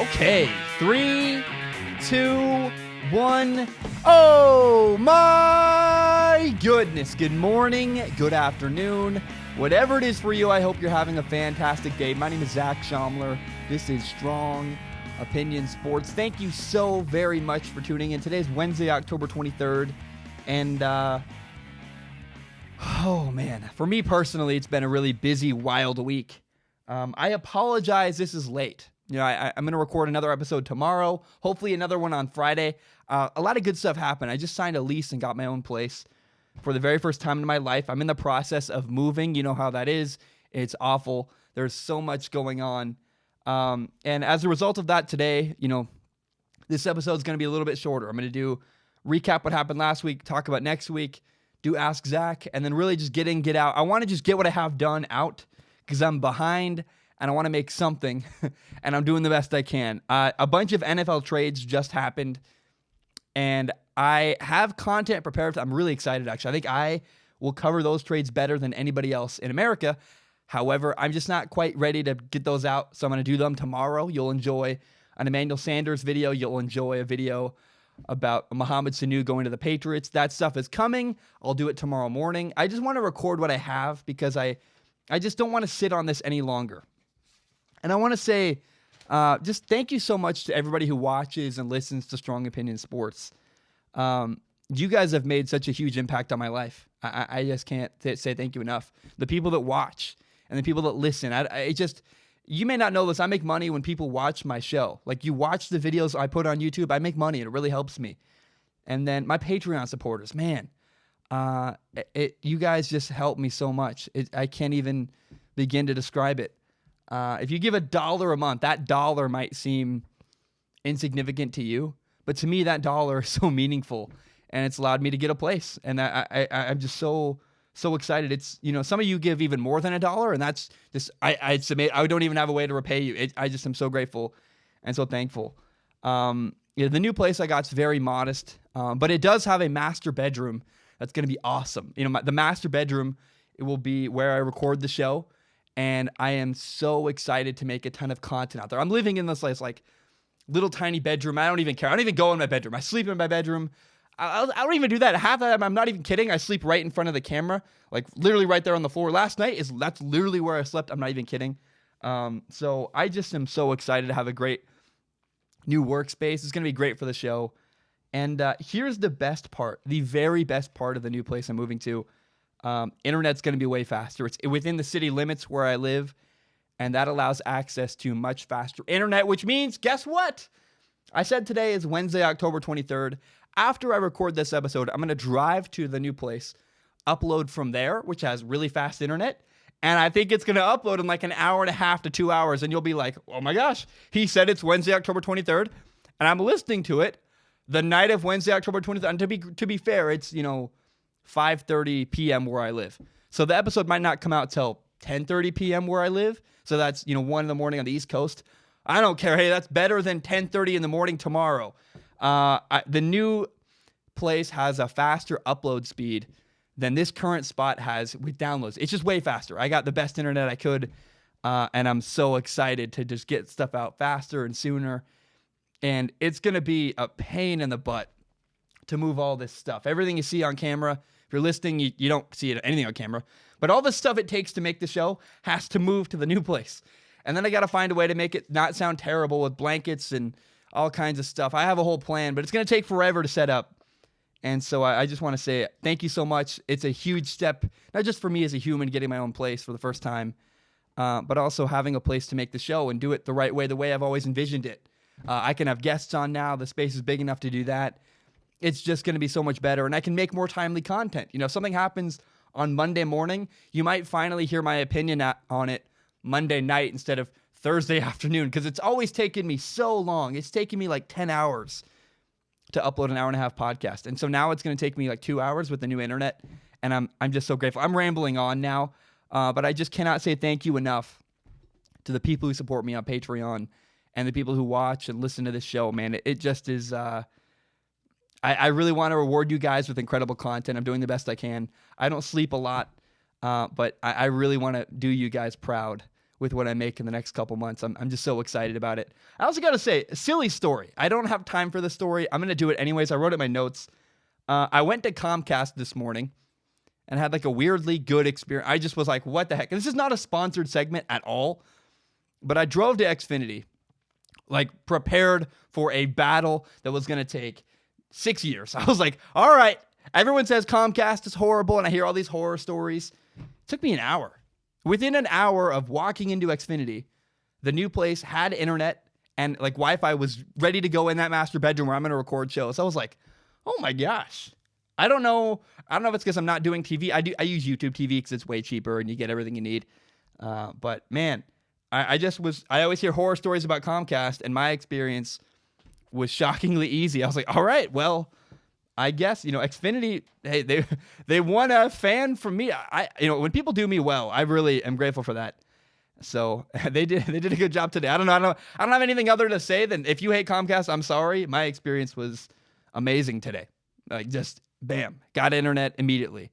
Okay, 3, 2, 1. Oh my goodness. Good morning, good afternoon. Whatever it is for you, I hope you're having a fantastic day. My name is Zach Schaumler. This is Strong Opinion Sports. Thank you so very much for tuning in. Today's Wednesday, October 23rd. And, oh man, for me personally, it's been a really busy, wild week. I apologize this is late. You know, I'm going to record another episode tomorrow, hopefully another one on Friday. A lot of good stuff happened. I just signed a lease and got my own place for the very first time in my life. I'm in the process of moving. You know how that is. It's awful. There's so much going on. And as a result of that today, you know, this episode is going to be a little bit shorter. I'm going to recap what happened last week, talk about next week, do Ask Zach, and then really just get in, get out. I want to just get what I have done out because I'm behind and I want to make something, and I'm doing the best I can. A bunch of NFL trades just happened, and I have content prepared. I'm really excited, actually. I think I will cover those trades better than anybody else in America. However, I'm just not quite ready to get those out, so I'm going to do them tomorrow. You'll enjoy an Emmanuel Sanders video. You'll enjoy a video about Mohamed Sanu going to the Patriots. That stuff is coming. I'll do it tomorrow morning. I just want to record what I have because I just don't want to sit on this any longer. And I want to say just thank you so much to everybody who watches and listens to Strong Opinion Sports. You guys have made such a huge impact on my life. I just can't say thank you enough. The people that watch and the people that listen. You may not know this. I make money when people watch my show. Like, you watch the videos I put on YouTube, I make money. It really helps me. And then my Patreon supporters, man, you guys just help me so much. I can't even begin to describe it. If you give $1 a month, that dollar might seem insignificant to you, but to me, that dollar is so meaningful, and it's allowed me to get a place. And I'm just so excited. It's, you know, some of you give even more than $1, and that's just, I don't even have a way to repay you. I just am so grateful and so thankful. The new place I got is very modest, but it does have a master bedroom that's going to be awesome. You know, the master bedroom, it will be where I record the show. And I am so excited to make a ton of content out there. I'm living in this like little tiny bedroom. I don't even care. I don't even go in my bedroom. I sleep in my bedroom. I don't even do that. Half the time, I'm not even kidding. I sleep right in front of the camera, like literally right there on the floor. Last night, that's literally where I slept. I'm not even kidding. So I just am so excited to have a great new workspace. It's going to be great for the show. And here's the best part, the very best part of the new place I'm moving to. Internet's going to be way faster. It's within the city limits where I live, and that allows access to much faster internet, which means, guess what? I said today is Wednesday, October 23rd. After I record this episode, I'm going to drive to the new place, upload from there, which has really fast internet, and I think it's going to upload in like an hour and a half to 2 hours, and you'll be like, oh my gosh, he said it's Wednesday, October 23rd, and I'm listening to it the night of Wednesday, October 23rd, and to be fair, it's, you know, 5:30 p.m. where I live. So the episode might not come out till 10:30 p.m. where I live. So that's, you know, 1 in the morning on the East Coast. I don't care. Hey, that's better than 10:30 in the morning tomorrow. The new place has a faster upload speed than this current spot has with downloads. It's just way faster. I got the best internet I could, and I'm so excited to just get stuff out faster and sooner. And it's going to be a pain in the butt to move all this stuff. Everything you see on camera, if you're listening, you don't see anything on camera. But all the stuff it takes to make the show has to move to the new place. And then I got to find a way to make it not sound terrible with blankets and all kinds of stuff. I have a whole plan, but it's going to take forever to set up. And so I just want to say thank you so much. It's a huge step, not just for me as a human getting my own place for the first time, but also having a place to make the show and do it the right way, the way I've always envisioned it. I can have guests on now. The space is big enough to do that. It's just going to be so much better, and I can make more timely content. You know, if something happens on Monday morning, you might finally hear my opinion on it Monday night instead of Thursday afternoon, because it's always taken me so long. It's taken me like 10 hours to upload an hour-and-a-half podcast, and so now it's going to take me like 2 hours with the new internet, and I'm just so grateful. I'm rambling on now, but I just cannot say thank you enough to the people who support me on Patreon and the people who watch and listen to this show, man. It just is... I really want to reward you guys with incredible content. I'm doing the best I can. I don't sleep a lot, but I really want to do you guys proud with what I make in the next couple months. I'm just so excited about it. I also got to say, a silly story. I don't have time for this story. I'm going to do it anyways. I wrote it in my notes. I went to Comcast this morning and had like a weirdly good experience. I just was like, what the heck? And this is not a sponsored segment at all, but I drove to Xfinity, like prepared for a battle that was going to take 6 years. I was like, all right, everyone says Comcast is horrible, and I hear all these horror stories. It took me an hour. Within an hour of walking into Xfinity, the new place had internet and like Wi-Fi was ready to go in that master bedroom where I'm going to record shows. So I was like, oh my gosh. I don't know if it's because I'm not doing TV. I use YouTube TV because it's way cheaper and you get everything you need. But man, I always hear horror stories about Comcast, and my experience was shockingly easy. I was like, all right, well, I guess, Xfinity, hey, they won a fan from me. When people do me well, I really am grateful for that. So they did a good job today. I don't have anything other to say than if you hate Comcast, I'm sorry. My experience was amazing today. Like just bam, got internet immediately.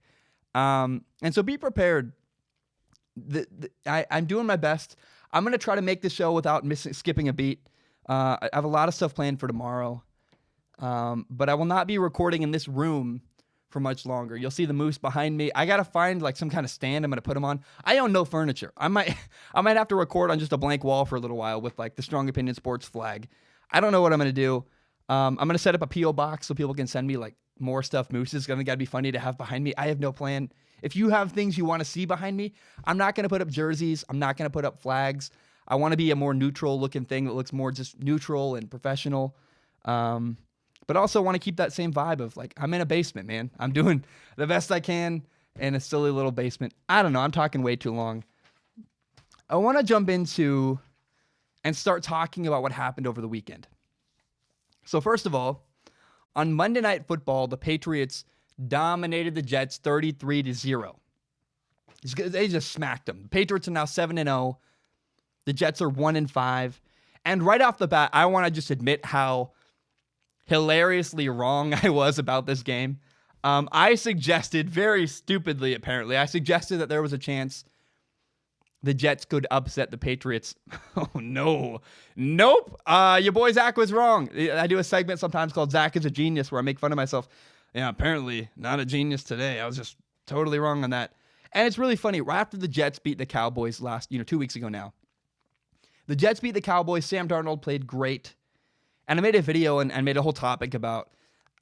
And so be prepared. I'm doing my best. I'm going to try to make the show without skipping a beat. I have a lot of stuff planned for tomorrow. But I will not be recording in this room for much longer. You'll see the moose behind me. I got to find like some kind of stand I'm going to put them on. I own no furniture. I might have to record on just a blank wall for a little while with like the Strong Opinion Sports flag. I don't know what I'm going to do. I'm going to set up a P.O. box so people can send me like more stuffed mooses. It's going to be funny to have behind me. I have no plan. If you have things you want to see behind me, I'm not going to put up jerseys. I'm not going to put up flags. I want to be a more neutral looking thing that looks more just neutral and professional. But also want to keep that same vibe of like, I'm in a basement, man. I'm doing the best I can in a silly little basement. I don't know. I'm talking way too long. I want to jump into and start talking about what happened over the weekend. So first of all, on Monday Night Football, the Patriots dominated the Jets 33-0. They just smacked them. The Patriots are now 7-0. The Jets are 1-5. And right off the bat, I want to just admit how hilariously wrong I was about this game. I suggested, very stupidly apparently, that there was a chance the Jets could upset the Patriots. Oh, no. Nope. Your boy Zach was wrong. I do a segment sometimes called Zach is a Genius where I make fun of myself. Yeah, apparently not a genius today. I was just totally wrong on that. And it's really funny. Right after the Jets beat the Cowboys 2 weeks ago now, the Jets beat the Cowboys. Sam Darnold played great. And I made a video and made a whole topic about,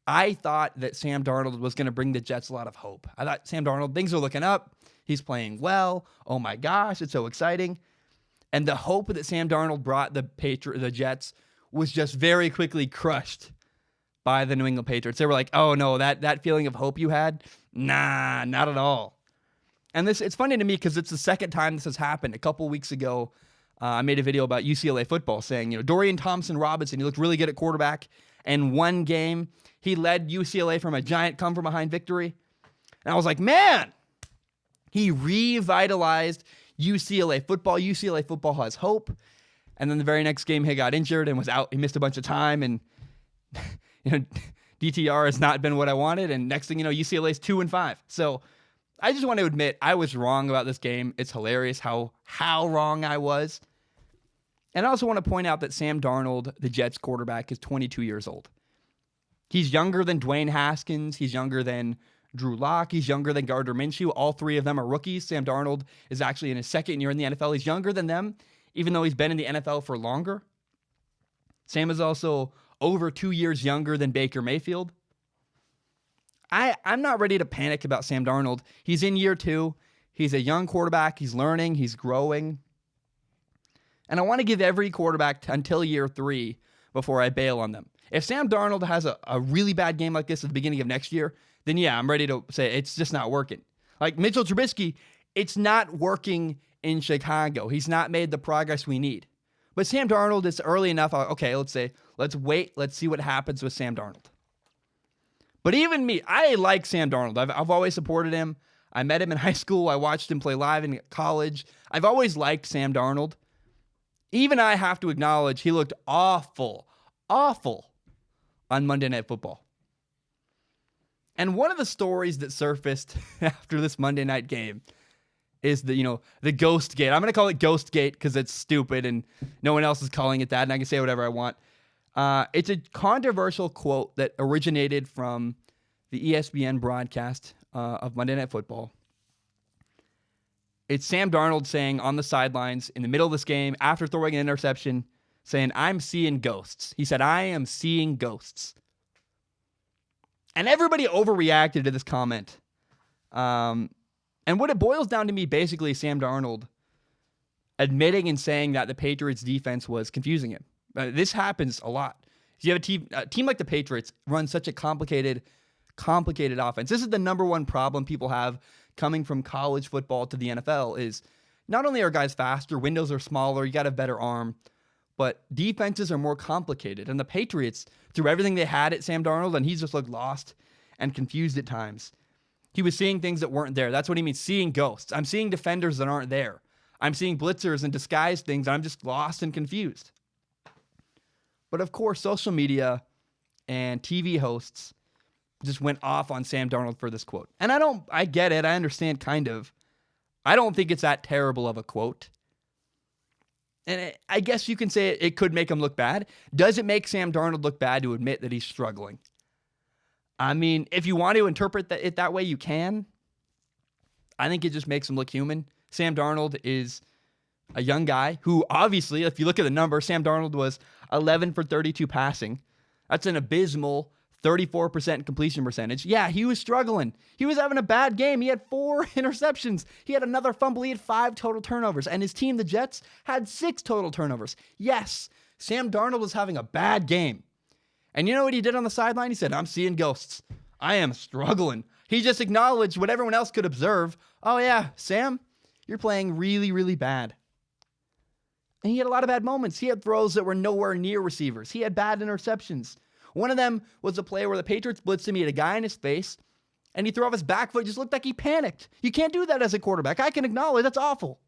I thought that Sam Darnold was going to bring the Jets a lot of hope. I thought Sam Darnold, things are looking up. He's playing well. Oh my gosh, it's so exciting. And the hope that Sam Darnold brought the Jets was just very quickly crushed by the New England Patriots. They were like, oh no, that feeling of hope you had? Nah, not at all. And it's funny to me because it's the second time this has happened. A couple weeks ago, I made a video about UCLA football saying, Dorian Thompson-Robinson, he looked really good at quarterback. And one game, he led UCLA from a giant come-from-behind victory. And I was like, man, he revitalized UCLA football. UCLA football has hope. And then the very next game, he got injured and was out. He missed a bunch of time. And, DTR has not been what I wanted. And next thing you know, UCLA's 2-5. So I just want to admit I was wrong about this game. It's hilarious how wrong I was. And I also want to point out that Sam Darnold, the Jets quarterback, is 22 years old. He's younger than Dwayne Haskins. He's younger than Drew Lock. He's younger than Gardner Minshew. All three of them are rookies. Sam Darnold is actually in his second year in the NFL. He's younger than them, even though he's been in the NFL for longer. Sam is also over 2 years younger than Baker Mayfield. I'm not ready to panic about Sam Darnold. He's in year 2. He's a young quarterback. He's learning. He's growing. And I want to give every quarterback until year 3 before I bail on them. If Sam Darnold has a really bad game like this at the beginning of next year, then yeah, I'm ready to say it's just not working. Like Mitchell Trubisky, it's not working in Chicago. He's not made the progress we need. But Sam Darnold is early enough. Okay, let's wait. Let's see what happens with Sam Darnold. But even me, I like Sam Darnold. I've always supported him. I met him in high school. I watched him play live in college. I've always liked Sam Darnold. Even I have to acknowledge he looked awful on Monday Night Football. And one of the stories that surfaced after this Monday night game is the Ghost Gate. I'm going to call it Ghost Gate because it's stupid and no one else is calling it that, and I can say whatever I want. It's a controversial quote that originated from the ESPN broadcast of Monday Night Football. It's Sam Darnold saying on the sidelines in the middle of this game, after throwing an interception, saying, "I'm seeing ghosts." He said, "I am seeing ghosts." And everybody overreacted to this comment. And what it boils down to me, basically, is Sam Darnold admitting and saying that the Patriots defense was confusing him. This happens a lot. You have a team like the Patriots run such a complicated offense. This is the number one problem people have coming from college football to the NFL is not only are guys faster, windows are smaller, you got a better arm, but defenses are more complicated. And the Patriots threw everything they had at Sam Darnold, and he's just looked lost and confused at times. He was seeing things that weren't there. That's what he means, seeing ghosts. I'm seeing defenders that aren't there. I'm seeing blitzers and disguised things, and I'm just lost and confused. But of course, social media and TV hosts just went off on Sam Darnold for this quote. And I get it. I understand kind of. I don't think it's that terrible of a quote. And I guess you can say it could make him look bad. Does it make Sam Darnold look bad to admit that he's struggling? I mean, if you want to interpret it that way, you can. I think it just makes him look human. Sam Darnold is a young guy who, obviously, if you look at the number, Sam Darnold was 11 for 32 passing. That's an abysmal 34% completion percentage. Yeah, he was struggling. He was having a bad game. He had 4 interceptions. He had another fumble. He had 5 total turnovers. And his team, the Jets, had 6 total turnovers. Yes, Sam Darnold was having a bad game. And you know what he did on the sideline? He said, "I'm seeing ghosts. I am struggling." He just acknowledged what everyone else could observe. Oh yeah, Sam, you're playing really, really bad. And he had a lot of bad moments. He had throws that were nowhere near receivers. He had bad interceptions. One of them was a play where the Patriots blitzed him. He had a guy in his face, and he threw off his back foot. It just looked like he panicked. You can't do that as a quarterback. I can acknowledge that's awful.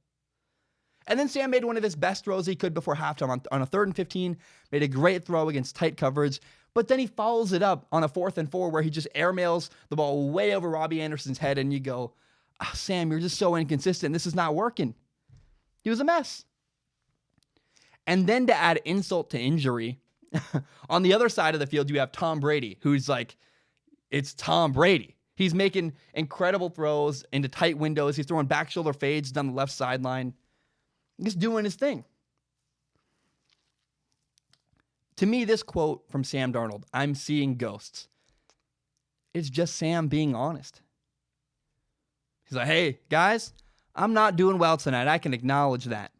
And then Sam made one of his best throws he could before halftime on a 3rd and 15, made a great throw against tight coverage, but then he follows it up on a 4th and 4 where he just airmails the ball way over Robbie Anderson's head, and you go, "Oh, Sam, you're just so inconsistent. This is not working." He was a mess. And then to add insult to injury, on the other side of the field, you have Tom Brady, who's like, it's Tom Brady. He's making incredible throws into tight windows. He's throwing back shoulder fades down the left sideline. He's doing his thing. To me, this quote from Sam Darnold, "I'm seeing ghosts," is just Sam being honest. He's like, "Hey, guys, I'm not doing well tonight. I can acknowledge that."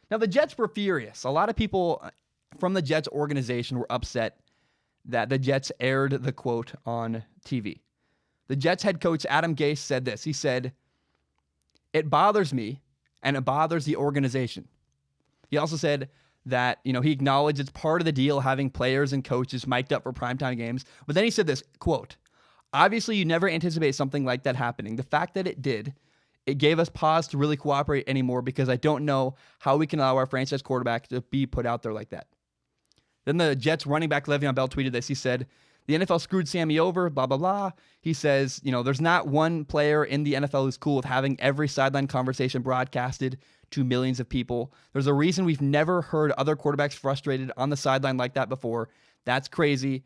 Now, the Jets were furious. A lot of people from the Jets organization were upset that the Jets aired the quote on TV. The Jets head coach, Adam Gase, said this. He said, "It bothers me, and it bothers the organization." He also said that, he acknowledged it's part of the deal having players and coaches mic'd up for primetime games. But then he said this, quote, "Obviously, you never anticipate something like that happening. The fact that it did, it gave us pause to really cooperate anymore because I don't know how we can allow our franchise quarterback to be put out there like that." Then the Jets running back Le'Veon Bell tweeted this. He said, "The NFL screwed Sammy over, blah, blah, blah." He says, there's not one player in the NFL who's cool with having every sideline conversation broadcasted to millions of people. There's a reason we've never heard other quarterbacks frustrated on the sideline like that before. That's crazy.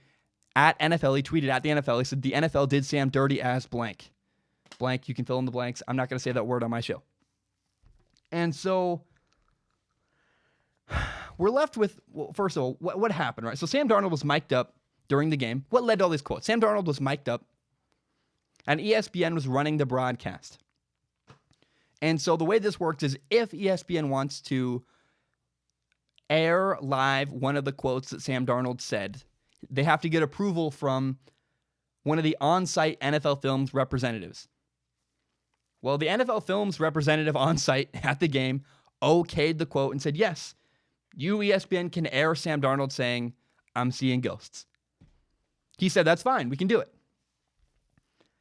At NFL, he tweeted at the NFL, he said, "The NFL did Sam dirty as blank." Blank, you can fill in the blanks. I'm not going to say that word on my show. And so we're left with, well, first of all, what happened, right? So Sam Darnold was mic'd up during the game. What led to all these quotes? Sam Darnold was mic'd up, and ESPN was running the broadcast. And so the way this works is if ESPN wants to air live one of the quotes that Sam Darnold said, they have to get approval from one of the on-site NFL Films representatives. Well, the NFL Films representative on-site at the game okayed the quote and said, "Yes, you, ESPN, can air Sam Darnold saying, 'I'm seeing ghosts.'" He said, "That's fine. We can do it."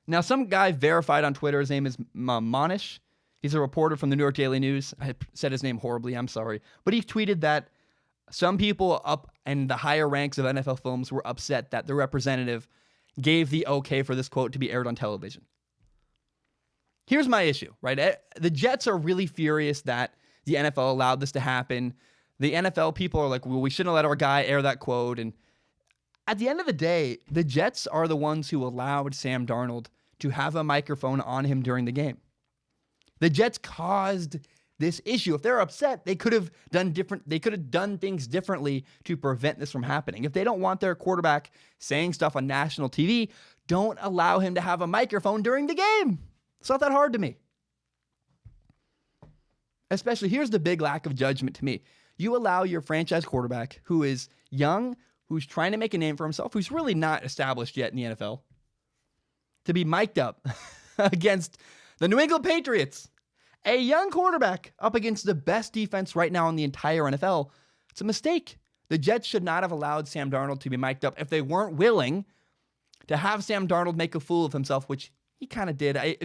Now, some guy verified on Twitter, his name is Monish. He's a reporter from the New York Daily News. I said his name horribly. I'm sorry. But he tweeted that some people up in the higher ranks of NFL Films were upset that the representative gave the okay for this quote to be aired on television. Here's my issue, right? The Jets are really furious that the NFL allowed this to happen. The NFL people are like, well, we shouldn't have let our guy air that quote. And at the end of the day, the Jets are the ones who allowed Sam Darnold to have a microphone on him during the game. The Jets caused this issue. If they're upset, they could have done things differently to prevent this from happening. If they don't want their quarterback saying stuff on national TV, don't allow him to have a microphone during the game. It's not that hard to me. Especially, here's the big lack of judgment to me. You allow your franchise quarterback, who is young, who's trying to make a name for himself, who's really not established yet in the NFL, to be mic'd up against the New England Patriots, a young quarterback up against the best defense right now in the entire NFL. It's a mistake. The Jets should not have allowed Sam Darnold to be mic'd up if they weren't willing to have Sam Darnold make a fool of himself, which he kind of did. I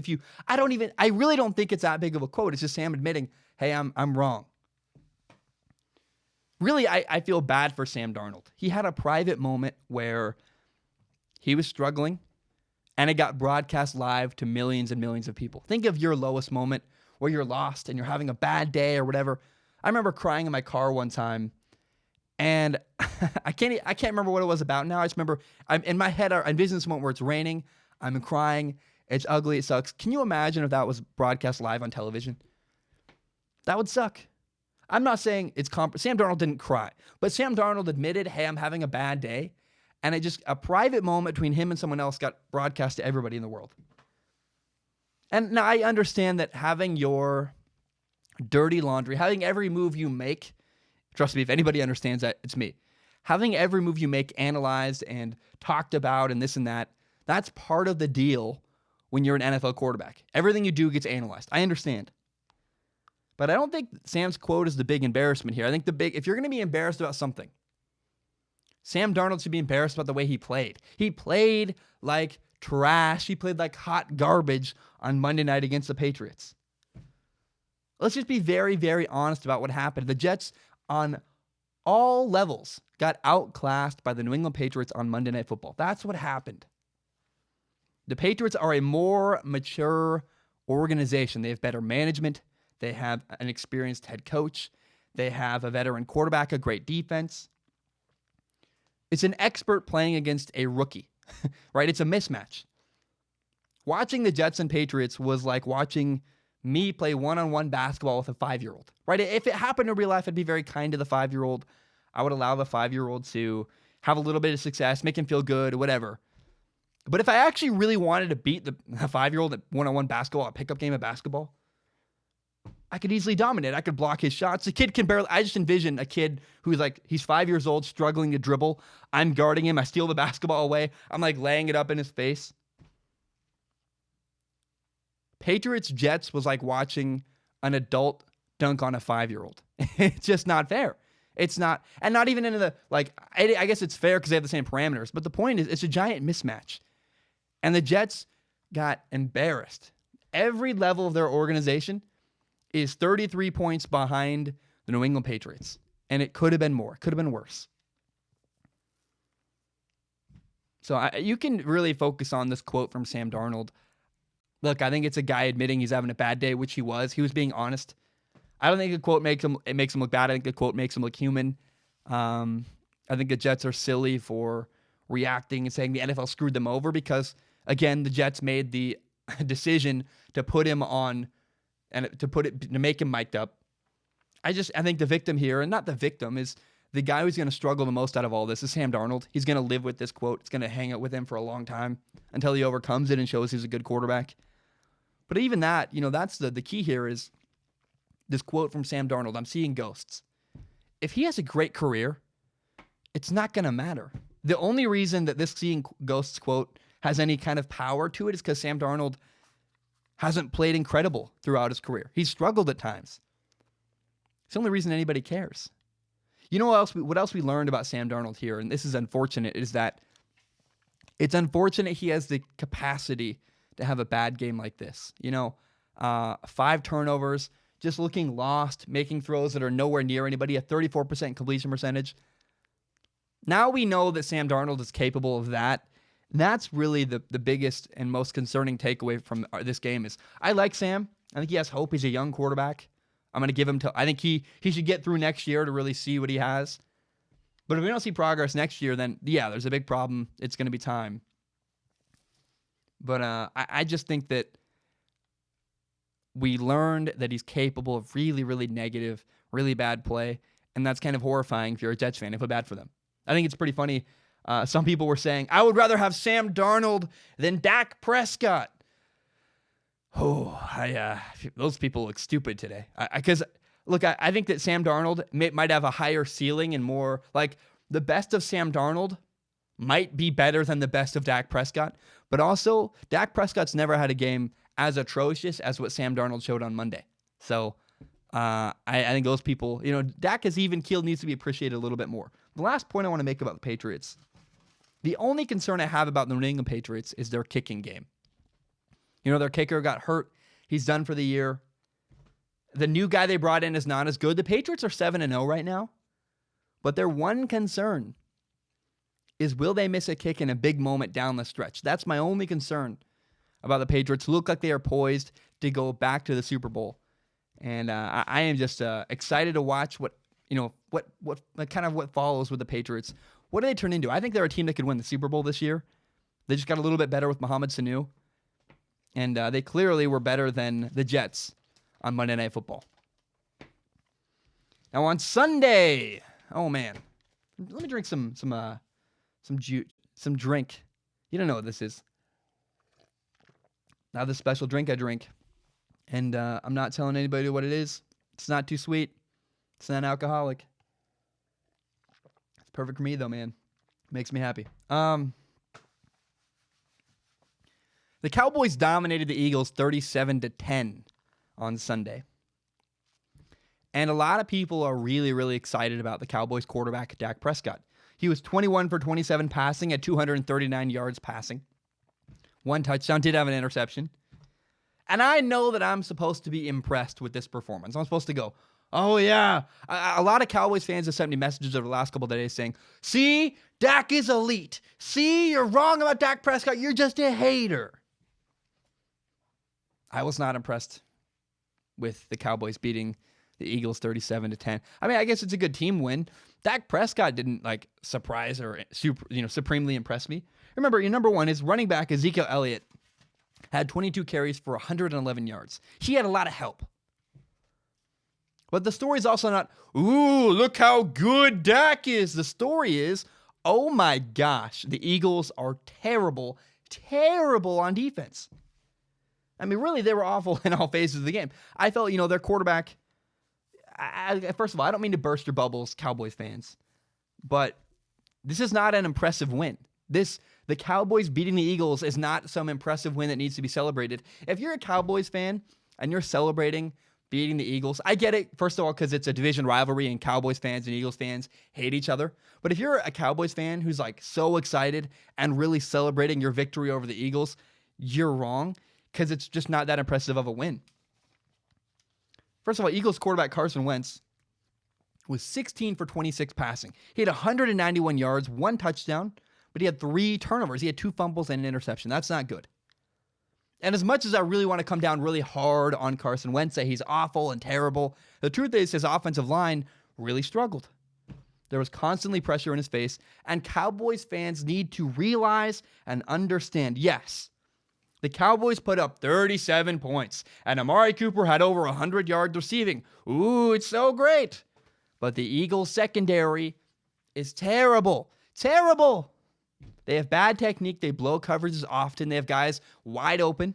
really don't think it's that big of a quote. It's just Sam admitting, hey, I'm wrong. Really, I feel bad for Sam Darnold. He had a private moment where he was struggling, and it got broadcast live to millions and millions of people. Think of your lowest moment where you're lost and you're having a bad day or whatever. I remember crying in my car one time, and I can't remember what it was about now. I just remember I'm in my head. I envision this moment where it's raining. I'm crying. It's ugly. It sucks. Can you imagine if that was broadcast live on television? That would suck. I'm not saying it's Sam Darnold didn't cry, but Sam Darnold admitted, hey, I'm having a bad day. And a private moment between him and someone else got broadcast to everybody in the world. And now I understand that having your dirty laundry, having every move you make, trust me, if anybody understands that, it's me. Having every move you make analyzed and talked about and this and that, that's part of the deal when you're an NFL quarterback. Everything you do gets analyzed. I understand. But I don't think Sam's quote is the big embarrassment here. I think if you're going to be embarrassed about something, Sam Darnold should be embarrassed about the way he played. He played like trash. He played like hot garbage on Monday night against the Patriots. Let's just be very, very honest about what happened. The Jets, on all levels, got outclassed by the New England Patriots on Monday Night Football. That's what happened. The Patriots are a more mature organization. They have better management. They have an experienced head coach. They have a veteran quarterback, a great defense. It's an expert playing against a rookie, right? It's a mismatch. Watching the Jets and Patriots was like watching me play one-on-one basketball with a 5-year-old, right? If it happened in real life, I'd be very kind to the 5-year-old. I would allow the 5-year-old to have a little bit of success, make him feel good, whatever. But if I actually really wanted to beat the 5-year-old at one-on-one basketball, a pickup game of basketball, I could easily dominate. I could block his shots. The kid can barely. I just envision a kid who's like, he's 5 years old, struggling to dribble. I'm guarding him. I steal the basketball away. I'm like laying it up in his face. Patriots Jets was like watching an adult dunk on a 5-year-old. It's just not fair. It's not, and not even into the, like, I guess it's fair because they have the same parameters. But the point is, it's a giant mismatch. And the Jets got embarrassed. Every level of their organization is 33 points behind the New England Patriots. And it could have been more. It could have been worse. So you can really focus on this quote from Sam Darnold. Look, I think it's a guy admitting he's having a bad day, which he was. He was being honest. I don't think the quote makes him look bad. I think the quote makes him look human. I think the Jets are silly for reacting and saying the NFL screwed them over because, again, the Jets made the decision to put him on and to make him mic'd up. I think the victim here, and not the victim, is the guy who's going to struggle the most out of all this is Sam Darnold. He's going to live with this quote. It's going to hang out with him for a long time until he overcomes it and shows he's a good quarterback. But even that, that's the key here is this quote from Sam Darnold. I'm seeing ghosts. If he has a great career, it's not going to matter. The only reason that this seeing ghosts quote has any kind of power to it is because Sam Darnold hasn't played incredible throughout his career. He's struggled at times. It's the only reason anybody cares. You know what else we learned about Sam Darnold here, and this is unfortunate, is that it's unfortunate he has the capacity to have a bad game like this. 5 turnovers, just looking lost, making throws that are nowhere near anybody, a 34% completion percentage. Now we know that Sam Darnold is capable of that, And that's really the biggest and most concerning takeaway from this game is I like Sam. I think he has hope. He's a young quarterback. I'm going to give him I think he should get through next year to really see what he has. But if we don't see progress next year, then yeah, there's a big problem. It's going to be time. But I just think that we learned that he's capable of really, really negative, really bad play. And that's kind of horrifying if you're a Jets fan. I feel bad for them. I think it's pretty funny. Some people were saying, I would rather have Sam Darnold than Dak Prescott. Oh, those people look stupid today. Because, look, I think that Sam Darnold might have a higher ceiling and more, like, the best of Sam Darnold might be better than the best of Dak Prescott. But also, Dak Prescott's never had a game as atrocious as what Sam Darnold showed on Monday. So, I think those people, Dak as even keeled needs to be appreciated a little bit more. The last point I want to make about the Patriots, the only concern I have about the New England Patriots is their kicking game. Their kicker got hurt. He's done for the year. The new guy they brought in is not as good. The Patriots are 7-0 right now. But their one concern is will they miss a kick in a big moment down the stretch? That's my only concern about the Patriots. Look like they are poised to go back to the Super Bowl. And I am just excited to watch what follows with the Patriots. What do they turn into? I think they're a team that could win the Super Bowl this year. They just got a little bit better with Mohamed Sanu. And they clearly were better than the Jets on Monday Night Football. Now on Sunday, oh man, let me drink some drink. You don't know what this is. Now this special drink I drink, and I'm not telling anybody what it is. It's not too sweet. It's not alcoholic. It's perfect for me though, man. Makes me happy. The Cowboys dominated the Eagles 37-10 on Sunday. And a lot of people are really, really excited about the Cowboys quarterback, Dak Prescott. He was 21 for 27 passing at 239 yards passing. One touchdown, did have an interception. And I know that I'm supposed to be impressed with this performance. I'm supposed to go, oh yeah. A lot of Cowboys fans have sent me messages over the last couple of days saying, see, Dak is elite. See, you're wrong about Dak Prescott. You're just a hater. I was not impressed with the Cowboys beating the Eagles 37-10. I mean, I guess it's a good team win. Dak Prescott didn't surprise or supremely impress me. Remember, your number one is running back Ezekiel Elliott had 22 carries for 111 yards. He had a lot of help. But the story is also not, ooh, look how good Dak is. The story is, oh my gosh, the Eagles are terrible, terrible on defense. I mean, really, they were awful in all phases of the game. I felt, their quarterback, first of all, I don't mean to burst your bubbles, Cowboys fans, but this is not an impressive win. The Cowboys beating the Eagles is not some impressive win that needs to be celebrated. If you're a Cowboys fan and you're celebrating beating the Eagles, I get it, first of all, because it's a division rivalry and Cowboys fans and Eagles fans hate each other. But if you're a Cowboys fan who's so excited and really celebrating your victory over the Eagles, you're wrong. Because it's just not that impressive of a win. First of all, Eagles quarterback Carson Wentz was 16 for 26 passing. He had 191 yards, one touchdown, but he had 3 turnovers. He had 2 fumbles and an interception. That's not good. And as much as I really want to come down really hard on Carson Wentz, say he's awful and terrible, the truth is his offensive line really struggled. There was constantly pressure in his face, and Cowboys fans need to realize and understand, yes, the Cowboys put up 37 points, and Amari Cooper had over 100 yards receiving. Ooh, it's so great. But the Eagles' secondary is terrible. Terrible. They have bad technique. They blow coverages often. They have guys wide open.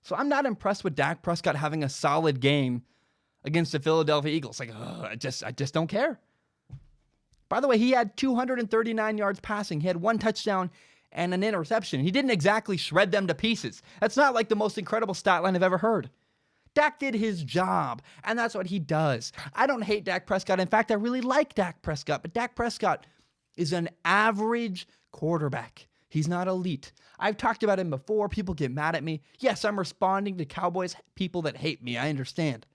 So I'm not impressed with Dak Prescott having a solid game against the Philadelphia Eagles. I just don't care. By the way, he had 239 yards passing. He had 1 touchdown and an interception. He didn't exactly shred them to pieces. That's not the most incredible stat line I've ever heard. Dak did his job, and that's what he does. I don't hate Dak Prescott. In fact, I really like Dak Prescott, but Dak Prescott is an average quarterback. He's not elite. I've talked about him before. People get mad at me. Yes, I'm responding to Cowboys people that hate me. I understand.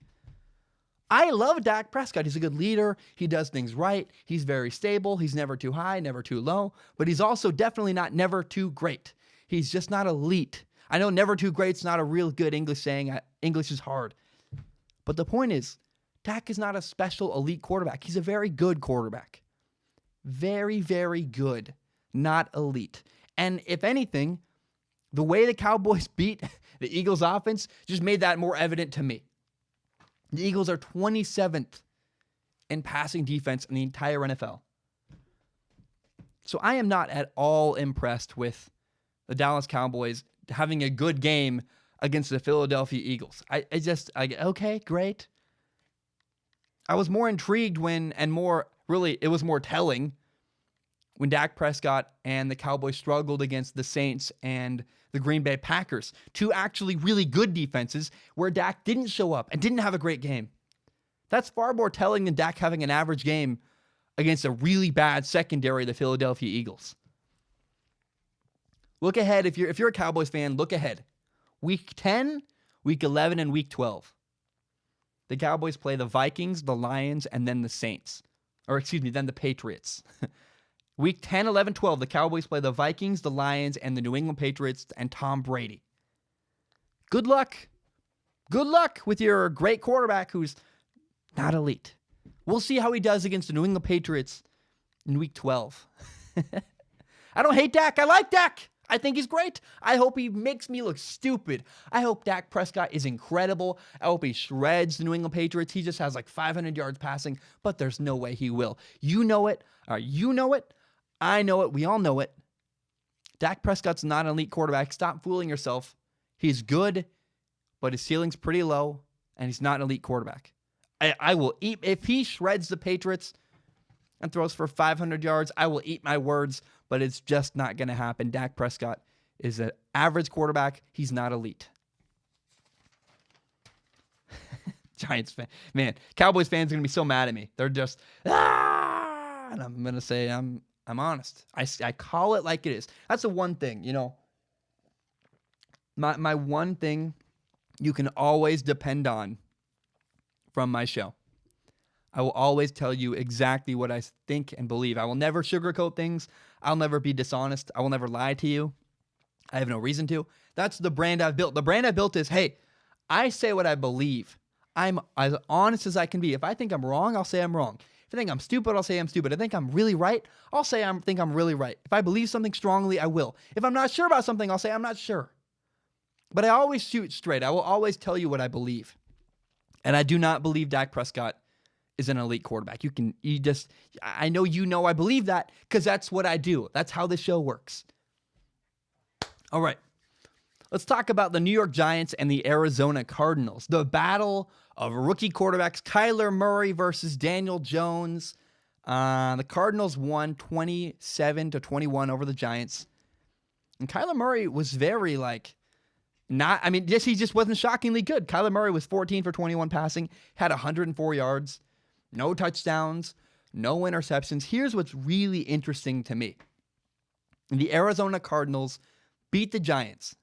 I love Dak Prescott. He's a good leader. He does things right. He's very stable. He's never too high, never too low, but he's also definitely not never too great. He's just not elite. I know never too great's not a real good English saying. English is hard. But the point is, Dak is not a special elite quarterback. He's a very good quarterback. Very, very good, not elite. And if anything, the way the Cowboys beat the Eagles offense just made that more evident to me. The Eagles are 27th in passing defense in the entire NFL. So I am not at all impressed with the Dallas Cowboys having a good game against the Philadelphia Eagles. Okay, great. I was more intrigued it was more telling when Dak Prescott and the Cowboys struggled against the Saints and the Green Bay Packers, two actually really good defenses where Dak didn't show up and didn't have a great game. That's far more telling than Dak having an average game against a really bad secondary, the Philadelphia Eagles. Look ahead. If you're a Cowboys fan, look ahead. Week 10, Week 11, and Week 12. The Cowboys play the Vikings, the Lions, and then the Saints. Then the Patriots. Week 10, 11, 12, the Cowboys play the Vikings, the Lions, and the New England Patriots, and Tom Brady. Good luck. Good luck with your great quarterback who's not elite. We'll see how he does against the New England Patriots in Week 12. I don't hate Dak. I like Dak. I think he's great. I hope he makes me look stupid. I hope Dak Prescott is incredible. I hope he shreds the New England Patriots. He just has like 500 yards passing, but there's no way he will. You know it. You know it. I know it. We all know it. Dak Prescott's not an elite quarterback. Stop fooling yourself. He's good, but his ceiling's pretty low, and he's not an elite quarterback. I will eat. If he shreds the Patriots and throws for 500 yards, I will eat my words, but it's just not going to happen. Dak Prescott is an average quarterback. He's not elite. Giants fan. Man, Cowboys fans are going to be so mad at me. They're just, and I'm going to say I'm honest. I call it like it is. That's the one thing, my one thing you can always depend on from my show. I will always tell you exactly what I think and believe. I will never sugarcoat things. I'll never be dishonest. I will never lie to you. I have no reason to. That's the brand I've built. The brand I built is, hey, I say what I believe. I'm as honest as I can be. If I think I'm wrong, I'll say I'm wrong. If I think I'm stupid, I'll say I'm stupid. If I think I'm really right, I'll say I think I'm really right. If I believe something strongly, I will. If I'm not sure about something, I'll say I'm not sure. But I always shoot straight. I will always tell you what I believe. And I do not believe Dak Prescott is an elite quarterback. I know I believe that because that's what I do. That's how the show works. All right. Let's talk about the New York Giants and the Arizona Cardinals. The battle of rookie quarterbacks, Kyler Murray versus Daniel Jones. The Cardinals won 27-21 over the Giants. And Kyler Murray was very he just wasn't shockingly good. Kyler Murray was 14 for 21 passing, had 104 yards, no touchdowns, no interceptions. Here's what's really interesting to me. The Arizona Cardinals beat the Giants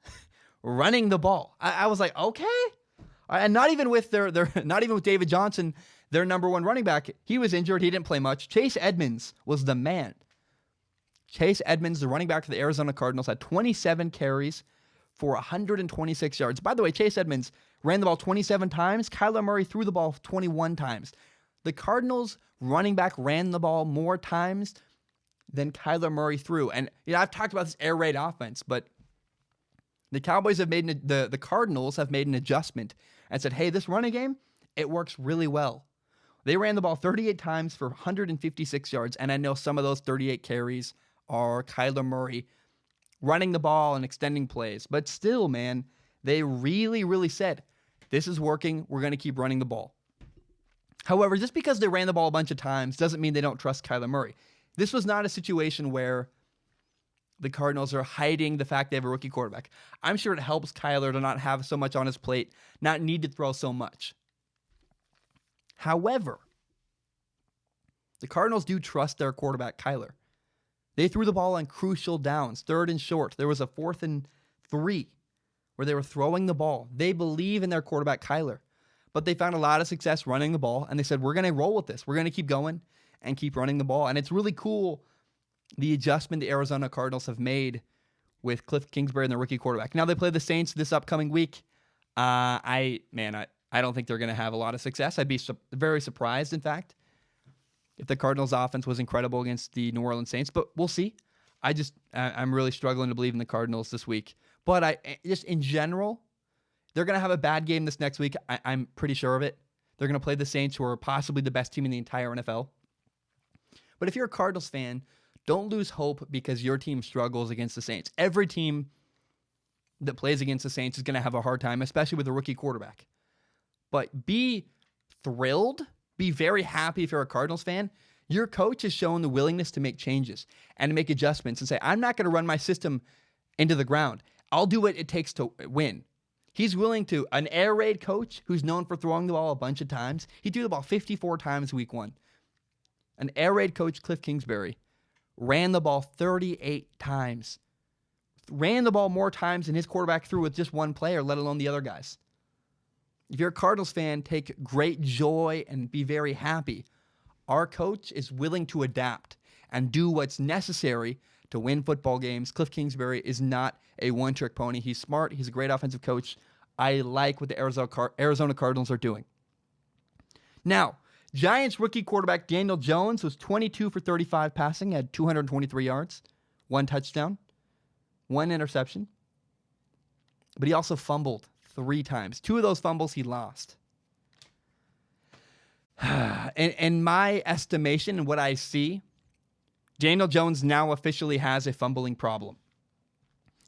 running the ball. I was like, okay. And not even with not even with David Johnson, their number one running back. He was injured. He didn't play much. Chase Edmonds was the man. Chase Edmonds, the running back for the Arizona Cardinals, had 27 carries for 126 yards. By the way, Chase Edmonds ran the ball 27 times. Kyler Murray threw the ball 21 times. The Cardinals running back ran the ball more times than Kyler Murray threw. And I've talked about this air raid offense, but the Cowboys have made the Cardinals have made an adjustment and said, hey, this running game, it works really well. They ran the ball 38 times for 156 yards, and I know some of those 38 carries are Kyler Murray running the ball and extending plays. But still, man, they really, really said, this is working. We're going to keep running the ball. However, just because they ran the ball a bunch of times doesn't mean they don't trust Kyler Murray. This was not a situation where the Cardinals are hiding the fact they have a rookie quarterback. I'm sure it helps Kyler to not have so much on his plate, not need to throw so much. However, the Cardinals do trust their quarterback, Kyler. They threw the ball on crucial downs, 3rd and short. There was a 4th and 3 where they were throwing the ball. They believe in their quarterback, Kyler. but they found a lot of success running the ball, and they said, we're going to roll with this. We're going to keep going and keep running the ball. And it's really cool, the adjustment the Arizona Cardinals have made with Cliff Kingsbury and the rookie quarterback. Now they play the Saints this upcoming week. I don't think they're going to have a lot of success. I'd be very surprised, in fact, if the Cardinals' offense was incredible against the New Orleans Saints, but we'll see. I'm really struggling to believe in the Cardinals this week. But just in general, they're going to have a bad game this next week. I'm pretty sure of it. They're going to play the Saints, who are possibly the best team in the entire NFL. But if you're a Cardinals fan, don't lose hope because your team struggles against the Saints. Every team that plays against the Saints is going to have a hard time, especially with a rookie quarterback. But be thrilled, be very happy if you're a Cardinals fan. Your coach has shown the willingness to make changes and to make adjustments and say, I'm not going to run my system into the ground. I'll do what it takes to win. He's willing to. An air raid coach who's known for throwing the ball a bunch of times. He threw the ball 54 times week 1. An air raid coach, Cliff Kingsbury, ran the ball 38 times. Ran the ball more times than his quarterback threw with just one player, let alone the other guys. If you're a Cardinals fan, take great joy and be very happy. Our coach is willing to adapt and do what's necessary to win football games. Cliff Kingsbury is not a one-trick pony. He's smart. He's a great offensive coach. I like what the Arizona Cardinals are doing. Now, Giants rookie quarterback Daniel Jones was 22 for 35 passing, had 223 yards, 1 touchdown, 1 interception. But he also fumbled 3 times. 2 of those fumbles he lost. In my estimation and what I see, Daniel Jones now officially has a fumbling problem.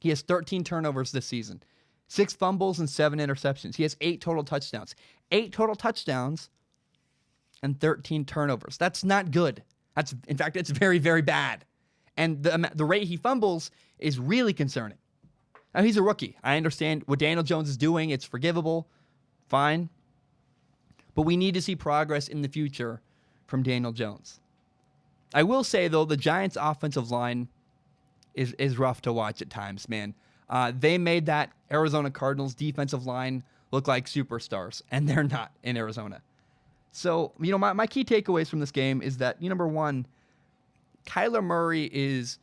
He has 13 turnovers this season, 6 fumbles and 7 interceptions. He has 8 total touchdowns. 8 total touchdowns and 13 turnovers. That's not good. In fact, it's very, very bad. And the rate he fumbles is really concerning. Now, he's a rookie. I understand what Daniel Jones is doing. It's forgivable. Fine. But we need to see progress in the future from Daniel Jones. I will say, though, the Giants' offensive line is rough to watch at times, man. They made that Arizona Cardinals defensive line look like superstars, and they're not in Arizona. So, my key takeaways from this game is that, number one, Kyler Murray is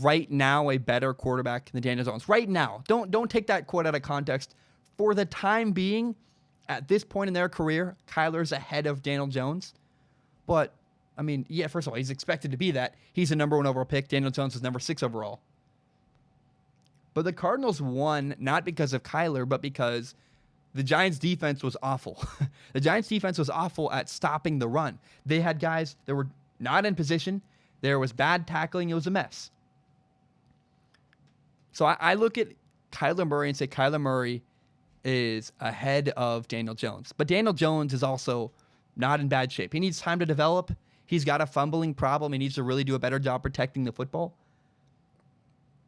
right now a better quarterback than Daniel Jones. Right now. Don't take that quote out of context. For the time being, at this point in their career, Kyler's ahead of Daniel Jones. But, first of all, he's expected to be that. He's a number 1 overall pick. Daniel Jones is number 6 overall. But the Cardinals won not because of Kyler, but because the Giants' defense was awful. The Giants' defense was awful at stopping the run. They had guys that were not in position. There was bad tackling. It was a mess. So I look at Kyler Murray and say Kyler Murray is ahead of Daniel Jones. But Daniel Jones is also not in bad shape. He needs time to develop. He's got a fumbling problem. He needs to really do a better job protecting the football.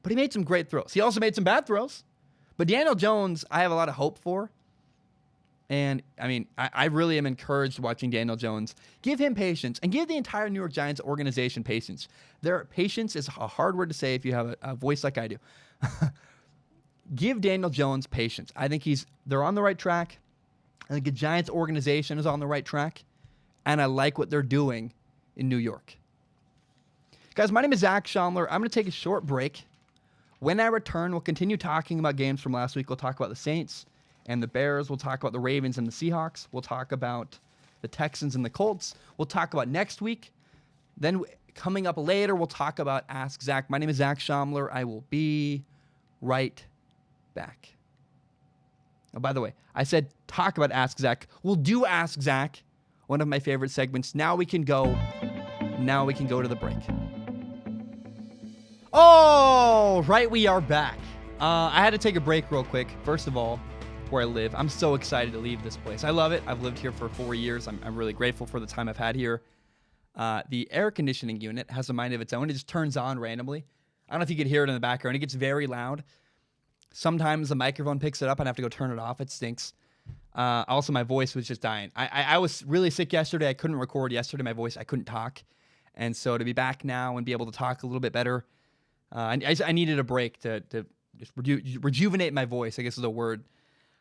But he made some great throws. He also made some bad throws. But Daniel Jones, I have a lot of hope for. And, I really am encouraged watching Daniel Jones. Give him patience and give the entire New York Giants organization patience. Patience is a hard word to say if you have a voice like I do. Give Daniel Jones patience. I think they're on the right track. I think the Giants organization is on the right track. And I like what they're doing in New York. Guys, my name is Zach Schomler. I'm going to take a short break. When I return, we'll continue talking about games from last week. We'll talk about the Saints and the Bears. We'll talk about the Ravens and the Seahawks. We'll talk about the Texans and the Colts. We'll talk about next week. Then coming up later, we'll talk about Ask Zach. My name is Zach Schomler. I will be right back. Oh, by the way, I said talk about Ask Zach. We'll do Ask Zach, one of my favorite segments. Now we can go to the break. Oh, right, we are back. I had to take a break real quick. First of all, where I live, I'm so excited to leave this place. I love it. I've lived here for 4 years. I'm really grateful for the time I've had here. The air conditioning unit has a mind of its own. It just turns on randomly. I don't know if you could hear it in the background. It gets very loud. Sometimes the microphone picks it up and I have to go turn it off. It stinks. Also, my voice was just dying. I was really sick yesterday. I couldn't record yesterday. My voice, I couldn't talk. And so to be back now and be able to talk a little bit better, I needed a break to just rejuvenate my voice, I guess is a word.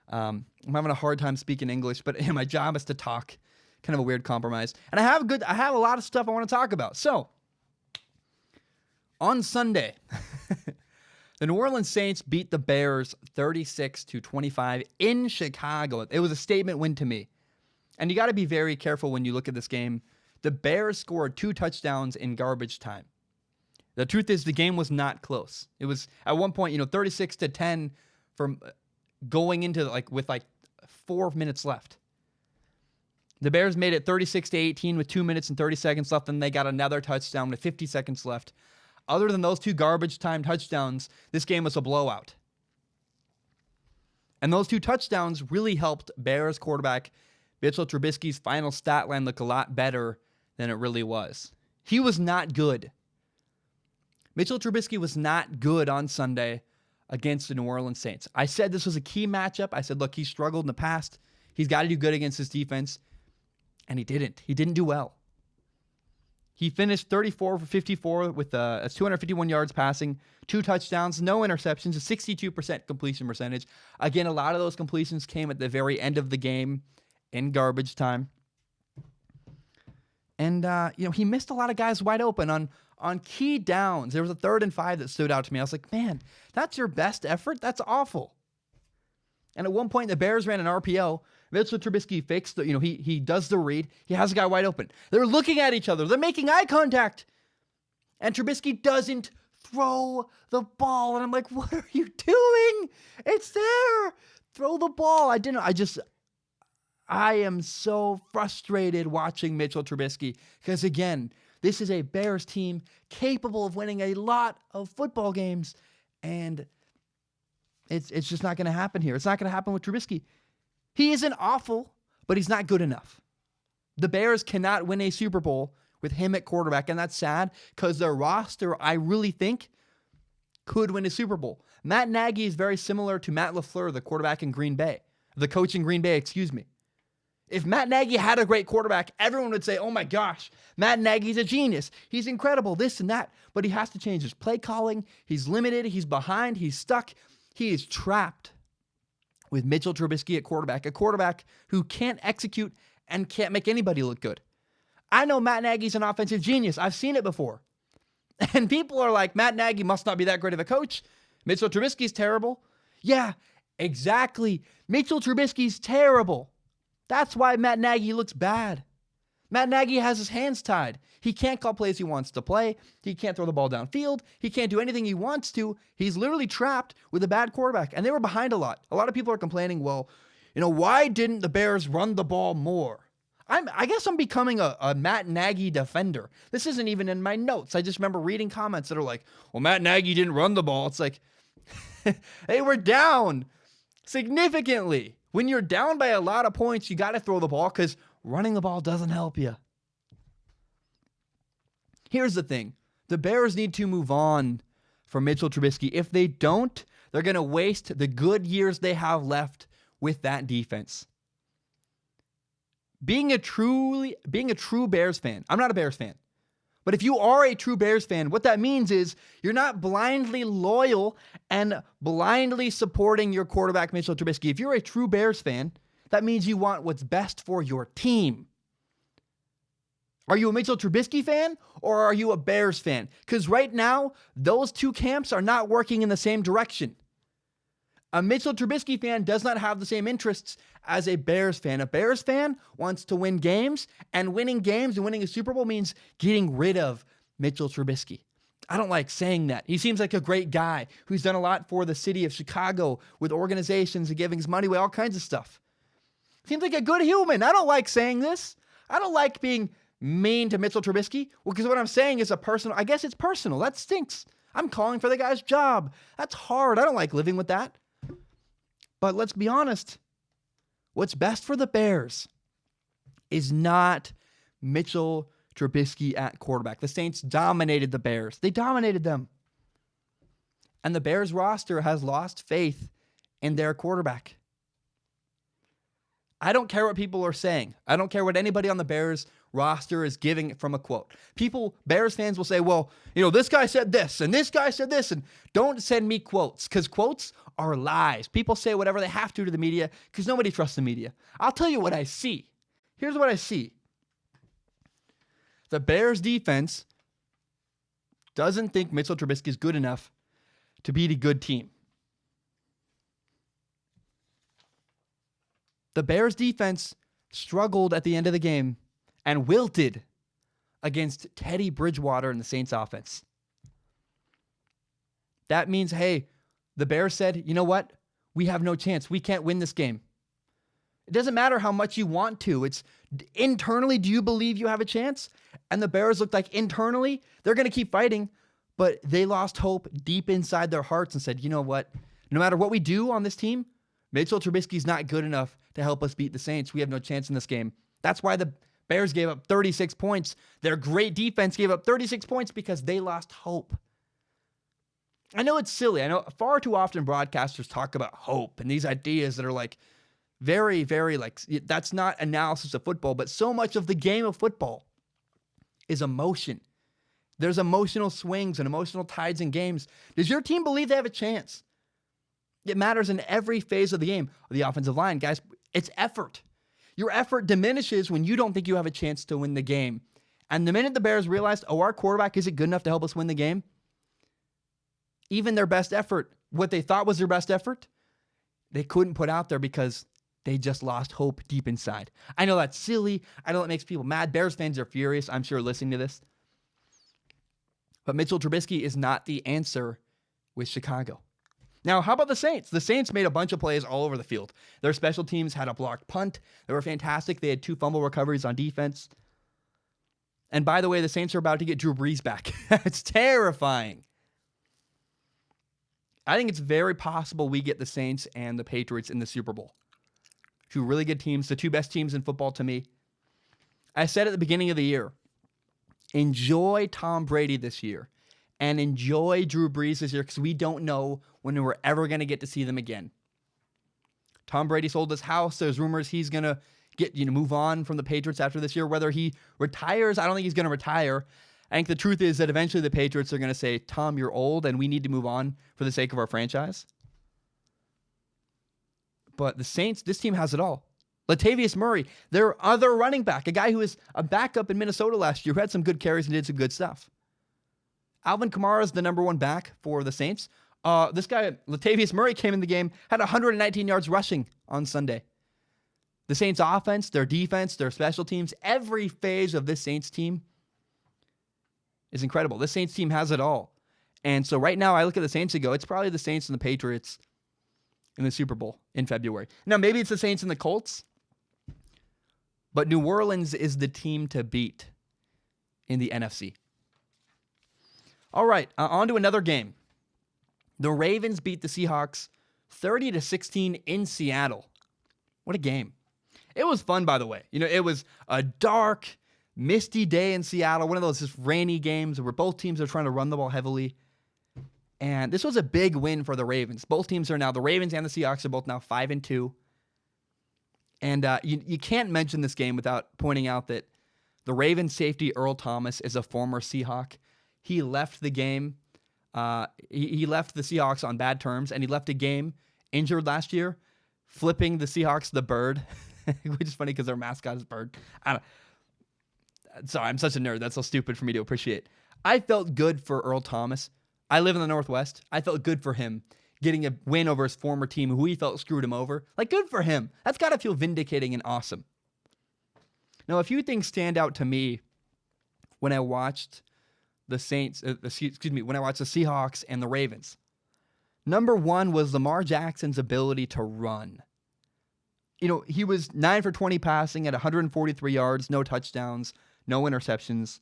I'm having a hard time speaking English, but my job is to talk. Kind of a weird compromise. And I have a lot of stuff I want to talk about. So, on Sunday, the New Orleans Saints beat the Bears 36-25 in Chicago. It was a statement win to me. And you got to be very careful when you look at this game. The Bears scored 2 touchdowns in garbage time. The truth is the game was not close. It was at one point, 36-10 from going into with 4 minutes left. The Bears made it 36-18 with 2 minutes and 30 seconds left, and they got another touchdown with 50 seconds left. Other than those 2 garbage time touchdowns, this game was a blowout. And those 2 touchdowns really helped Bears quarterback Mitchell Trubisky's final stat line look a lot better than it really was. He was not good. Mitchell Trubisky was not good on Sunday against the New Orleans Saints. I said this was a key matchup. I said, look, he struggled in the past. He's got to do good against this defense. And he didn't. He didn't do well. He finished 34 for 54 with 251 yards passing, 2 touchdowns, no interceptions, a 62% completion percentage. Again, a lot of those completions came at the very end of the game in garbage time. And, he missed a lot of guys wide open on key downs. There was a 3rd and 5 that stood out to me. I was like, man, that's your best effort? That's awful. And at one point, the Bears ran an RPO. Mitchell Trubisky fakes he does the read. He has a guy wide open. They're looking at each other. They're making eye contact. And Trubisky doesn't throw the ball. And I'm like, what are you doing? It's there. Throw the ball. I am so frustrated watching Mitchell Trubisky because, again, this is a Bears team capable of winning a lot of football games, and it's just not going to happen here. It's not going to happen with Trubisky. He isn't awful, but he's not good enough. The Bears cannot win a Super Bowl with him at quarterback, and that's sad because their roster, I really think, could win a Super Bowl. Matt Nagy is very similar to Matt LaFleur, the quarterback in Green Bay. The coach in Green Bay, excuse me. If Matt Nagy had a great quarterback, everyone would say, oh my gosh, Matt Nagy's a genius. He's incredible, this and that. But he has to change his play calling. He's limited. He's behind. He's stuck. He is trapped with Mitchell Trubisky at quarterback, a quarterback who can't execute and can't make anybody look good. I know Matt Nagy's an offensive genius. I've seen it before. And people are like, Matt Nagy must not be that great of a coach. Mitchell Trubisky's terrible. Yeah, exactly. Mitchell Trubisky's terrible. That's why Matt Nagy looks bad. Matt Nagy has his hands tied. He can't call plays he wants to play. He can't throw the ball downfield. He can't do anything he wants to. He's literally trapped with a bad quarterback. And they were behind a lot. A lot of people are complaining, well, why didn't the Bears run the ball more? I guess I'm becoming a Matt Nagy defender. This isn't even in my notes. I just remember reading comments that are like, well, Matt Nagy didn't run the ball. It's like, they were down significantly. When you're down by a lot of points, you got to throw the ball because running the ball doesn't help you. Here's the thing. The Bears need to move on from Mitchell Trubisky. If they don't, they're going to waste the good years they have left with that defense. Being a true Bears fan, I'm not a Bears fan, but if you are a true Bears fan, what that means is you're not blindly loyal and blindly supporting your quarterback, Mitchell Trubisky. If you're a true Bears fan, that means you want what's best for your team. Are you a Mitchell Trubisky fan or are you a Bears fan? Because right now, those two camps are not working in the same direction. A Mitchell Trubisky fan does not have the same interests as a Bears fan. A Bears fan wants to win games, and winning games and winning a Super Bowl means getting rid of Mitchell Trubisky. I don't like saying that. He seems like a great guy who's done a lot for the city of Chicago with organizations and giving his money away, all kinds of stuff. Seems like a good human. I don't like saying this. I don't like being mean to Mitchell Trubisky. Well, because what I'm saying is I guess it's personal. That stinks. I'm calling for the guy's job. That's hard. I don't like living with that. But let's be honest. What's best for the Bears is not Mitchell Trubisky at quarterback. The Saints dominated the Bears. They dominated them. And the Bears roster has lost faith in their quarterback. I don't care what people are saying. I don't care what anybody on the Bears roster is giving from a quote. Bears fans will say, well, this guy said this and this guy said this, and don't send me quotes because quotes are lies. People say whatever they have to the media because nobody trusts the media. I'll tell you what I see. Here's what I see. The Bears defense doesn't think Mitchell Trubisky is good enough to beat a good team. The Bears defense struggled at the end of the game and wilted against Teddy Bridgewater and the Saints offense. That means, hey, the Bears said, you know what? We have no chance. We can't win this game. It doesn't matter how much you want to. It's internally, do you believe you have a chance? And the Bears looked like internally, they're going to keep fighting, but they lost hope deep inside their hearts and said, you know what? No matter what we do on this team, Mitchell Trubisky's not good enough to help us beat the Saints. We have no chance in this game. That's why the Bears gave up 36 points. Their great defense gave up 36 points because they lost hope. I know it's silly. I know far too often broadcasters talk about hope and these ideas that are like very, very that's not analysis of football, but so much of the game of football is emotion. There's emotional swings and emotional tides in games. Does your team believe they have a chance? It matters in every phase of the game. The offensive line, guys, it's effort. Your effort diminishes when you don't think you have a chance to win the game. And the minute the Bears realized, our quarterback isn't good enough to help us win the game, even their best effort, what they thought was their best effort, they couldn't put out there because they just lost hope deep inside. I know that's silly. I know it makes people mad. Bears fans are furious, I'm sure, listening to this. But Mitchell Trubisky is not the answer with Chicago. Now, how about the Saints? The Saints made a bunch of plays all over the field. Their special teams had a blocked punt. They were fantastic. They had 2 fumble recoveries on defense. And by the way, the Saints are about to get Drew Brees back. It's terrifying. I think it's very possible we get the Saints and the Patriots in the Super Bowl. 2 really good teams, the 2 best teams in football to me. I said at the beginning of the year, enjoy Tom Brady this year and enjoy Drew Brees this year because we don't know when we're ever going to get to see them again. Tom Brady sold his house. There's rumors he's going to move on from the Patriots after this year. Whether he retires, I don't think he's going to retire. I think the truth is that eventually the Patriots are going to say, Tom, you're old and we need to move on for the sake of our franchise. But the Saints, this team has it all. Latavius Murray, their other running back, a guy who was a backup in Minnesota last year, who had some good carries and did some good stuff. Alvin Kamara is the number 1 back for the Saints. This guy, Latavius Murray, came in the game, had 119 yards rushing on Sunday. The Saints offense, their defense, their special teams, every phase of this Saints team is incredible. This Saints team has it all. And so right now I look at the Saints and go, it's probably the Saints and the Patriots in the Super Bowl in February. Now maybe it's the Saints and the Colts, but New Orleans is the team to beat in the NFC. All right, on to another game. The Ravens beat the Seahawks 30-16 in Seattle. What a game. It was fun, by the way. It was a dark, misty day in Seattle, one of those just rainy games where both teams are trying to run the ball heavily. And this was a big win for the Ravens. Both teams are now, the Ravens and the Seahawks are both now 5-2. And you can't mention this game without pointing out that the Ravens safety, Earl Thomas, is a former Seahawk. He left the game. He left the Seahawks on bad terms, and he left a game injured last year, flipping the Seahawks the bird, which is funny because their mascot is bird. Sorry, I'm such a nerd. That's so stupid for me to appreciate. I felt good for Earl Thomas. I live in the Northwest. I felt good for him getting a win over his former team who he felt screwed him over. Good for him. That's got to feel vindicating and awesome. Now, a few things stand out to me when I watched the when I watched the Seahawks and the Ravens. Number 1 was Lamar Jackson's ability to run. He was 9 for 20 passing at 143 yards, no touchdowns, no interceptions.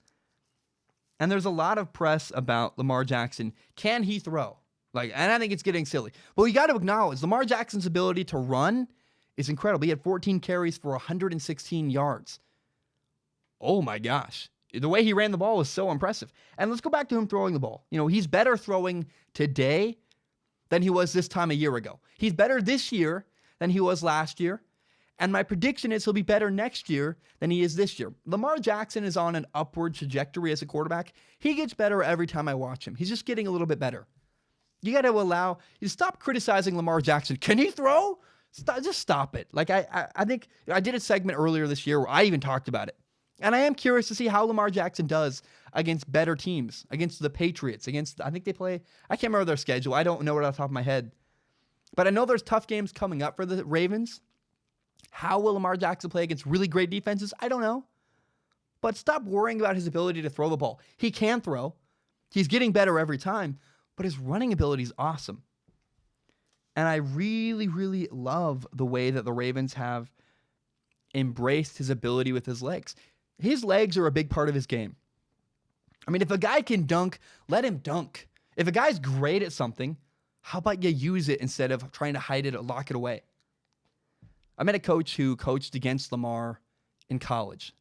And there's a lot of press about Lamar Jackson. Can he throw? And I think it's getting silly. But you got to acknowledge Lamar Jackson's ability to run is incredible. He had 14 carries for 116 yards. Oh my gosh. The way he ran the ball was so impressive. And let's go back to him throwing the ball. He's better throwing today than he was this time a year ago. He's better this year than he was last year. And my prediction is he'll be better next year than he is this year. Lamar Jackson is on an upward trajectory as a quarterback. He gets better every time I watch him. He's just getting a little bit better. You got to stop criticizing Lamar Jackson. Can he throw? Just stop it. Like I think I did a segment earlier this year where I even talked about it. And I am curious to see how Lamar Jackson does against better teams, against the Patriots, I think they play, I can't remember their schedule. I don't know it off the top of my head. But I know there's tough games coming up for the Ravens. How will Lamar Jackson play against really great defenses? I don't know. But stop worrying about his ability to throw the ball. He can throw. He's getting better every time, but his running ability is awesome. And I really, really love the way that the Ravens have embraced his ability with his legs. His legs are a big part of his game. I mean, if a guy can dunk, let him dunk. If a guy's great at something, how about you use it instead of trying to hide it or lock it away? I met a coach who coached against Lamar in college.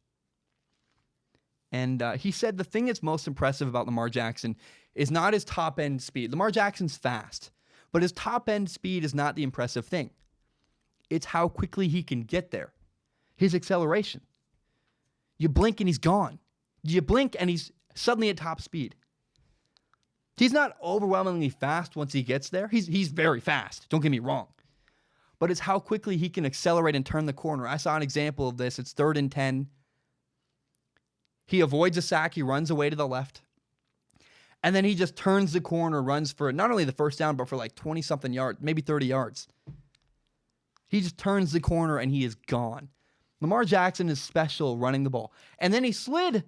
And he said the thing that's most impressive about Lamar Jackson is not his top-end speed. Lamar Jackson's fast, but his top-end speed is not the impressive thing. It's how quickly he can get there. His acceleration. You blink and he's gone. You blink and he's suddenly at top speed. He's not overwhelmingly fast once he gets there. He's very fast. Don't get me wrong. But it's how quickly he can accelerate and turn the corner. I saw an example of this. It's 3rd and 10. He avoids a sack. He runs away to the left. And then he just turns the corner, runs for not only the first down, but for like 20-something yards, maybe 30 yards. He just turns the corner and he is gone. Lamar Jackson is special running the ball. And then he slid.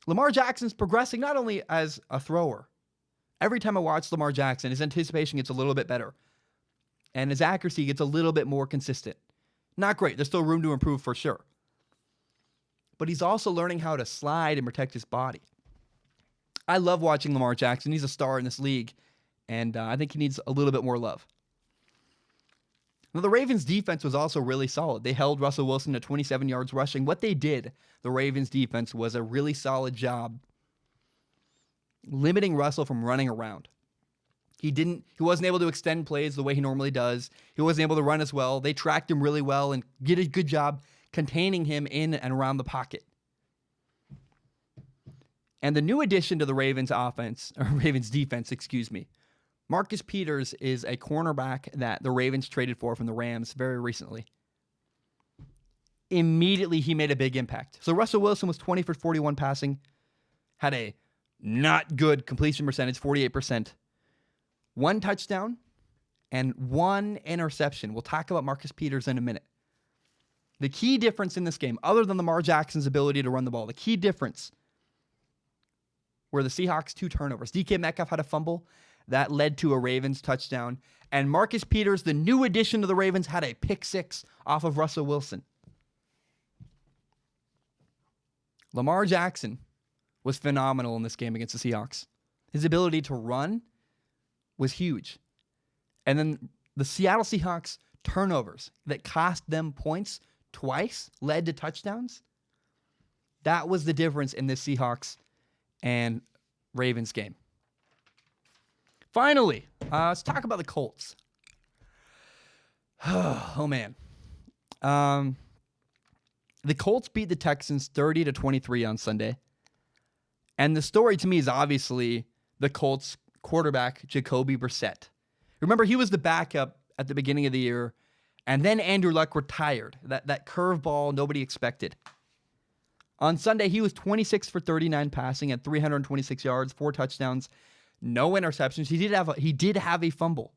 Lamar Jackson's progressing not only as a thrower. Every time I watch Lamar Jackson, his anticipation gets a little bit better. And his accuracy gets a little bit more consistent. Not great. There's still room to improve for sure. But he's also learning how to slide and protect his body. I love watching Lamar Jackson. He's a star in this league. And I think he needs a little bit more love. Now, the Ravens' defense was also really solid. They held Russell Wilson to 27 yards rushing. What they did, the Ravens' defense, was a really solid job limiting Russell from running around. He wasn't able to extend plays the way he normally does. He wasn't able to run as well. They tracked him really well and did a good job containing him in and around the pocket. And the new addition to the Ravens defense, Marcus Peters is a cornerback that the Ravens traded for from the Rams very recently. Immediately, he made a big impact. So Russell Wilson was 20 for 41 passing, had a not good completion percentage, 48%. 1 touchdown and 1 interception. We'll talk about Marcus Peters in a minute. The key difference in this game, other than Lamar Jackson's ability to run the ball, the key difference were the Seahawks' 2 turnovers. DK Metcalf had a fumble. That led to a Ravens touchdown. And Marcus Peters, the new addition to the Ravens, had a pick 6 off of Russell Wilson. Lamar Jackson was phenomenal in this game against the Seahawks. His ability to run was huge. And then the Seattle Seahawks turnovers that cost them points twice led to touchdowns. That was the difference in this Seahawks and Ravens game. Finally, let's talk about the Colts. Oh, man. The Colts beat the Texans 30-23 on Sunday. And the story to me is obviously the Colts quarterback, Jacoby Brissett. Remember, he was the backup at the beginning of the year, and then Andrew Luck retired. That curveball nobody expected. On Sunday, he was 26 for 39 passing at 326 yards, 4 touchdowns, no interceptions. He did have a fumble.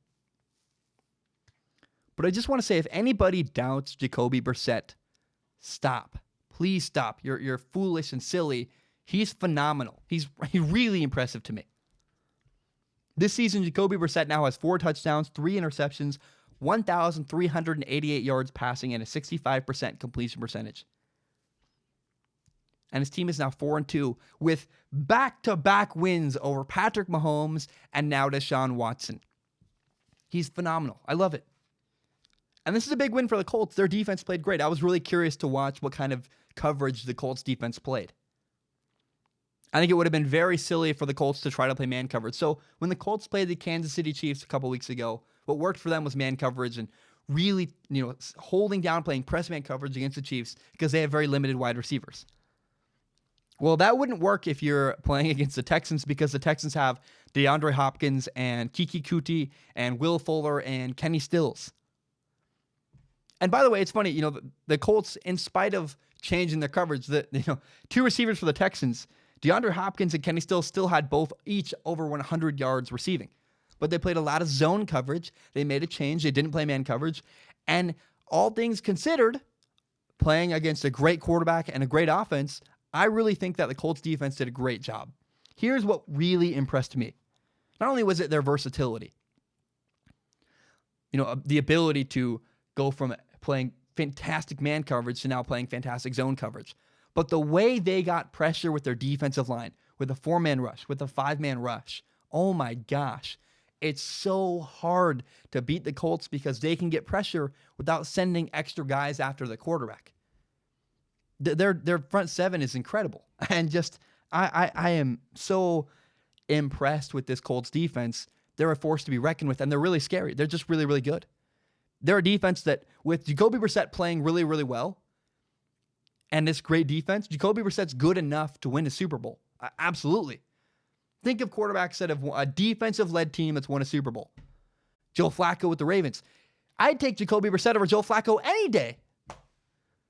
But I just want to say, if anybody doubts Jacoby Brissett, stop. Please stop. You're foolish and silly. He's phenomenal. He's really impressive to me. This season, Jacoby Brissett now has 4 touchdowns, 3 interceptions, 1,388 yards passing, and a 65% completion percentage. And his team is now 4-2 with back-to-back wins over Patrick Mahomes and now Deshaun Watson. He's phenomenal. I love it. And this is a big win for the Colts. Their defense played great. I was really curious to watch what kind of coverage the Colts defense played. I think it would have been very silly for the Colts to try to play man coverage. So when the Colts played the Kansas City Chiefs a couple weeks ago, what worked for them was man coverage, and really, holding down, playing press man coverage against the Chiefs because they have very limited wide receivers. Well, that wouldn't work if you're playing against the Texans because the Texans have DeAndre Hopkins and Kiki Kuti and Will Fuller and Kenny Stills. And by the way, it's funny, the Colts, in spite of changing their coverage, two receivers for the Texans, DeAndre Hopkins and Kenny Stills still had both each over 100 yards receiving. But they played a lot of zone coverage. They made a change. They didn't play man coverage. And all things considered, playing against a great quarterback and a great offense, I really think that the Colts defense did a great job. Here's what really impressed me. Not only was it their versatility, the ability to go from playing fantastic man coverage to now playing fantastic zone coverage, but the way they got pressure with their defensive line, with a 4-man rush, with a 5-man rush. Oh my gosh. It's so hard to beat the Colts because they can get pressure without sending extra guys after the quarterback. Their front seven is incredible. And just, I am so impressed with this Colts defense. They're a force to be reckoned with, and they're really scary. They're just really, really good. They're a defense that, with Jacoby Brissett playing really, really well, and this great defense, Jacoby Brissett's good enough to win a Super Bowl. Absolutely. Think of quarterbacks that have a defensive-led team that's won a Super Bowl. Joe Flacco with the Ravens. I'd take Jacoby Brissett over Joe Flacco any day.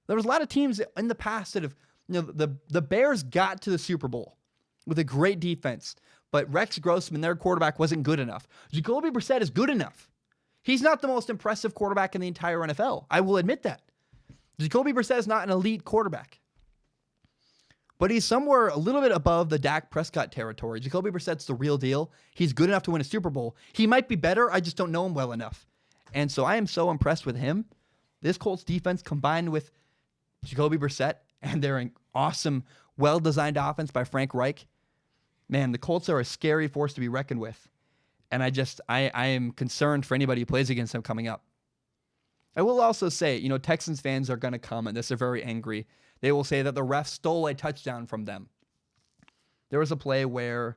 There was a lot of teams in the past that have, the Bears got to the Super Bowl with a great defense, but Rex Grossman, their quarterback, wasn't good enough. Jacoby Brissett is good enough. He's not the most impressive quarterback in the entire NFL. I will admit that. Jacoby Brissett is not an elite quarterback. But he's somewhere a little bit above the Dak Prescott territory. Jacoby Brissett's the real deal. He's good enough to win a Super Bowl. He might be better. I just don't know him well enough. And so I am so impressed with him. This Colts defense combined with Jacoby Brissett and their awesome, well-designed offense by Frank Reich. Man, the Colts are a scary force to be reckoned with. And I am concerned for anybody who plays against them coming up. I will also say, Texans fans are going to comment this. They're very angry. They will say that the ref stole a touchdown from them. There was a play where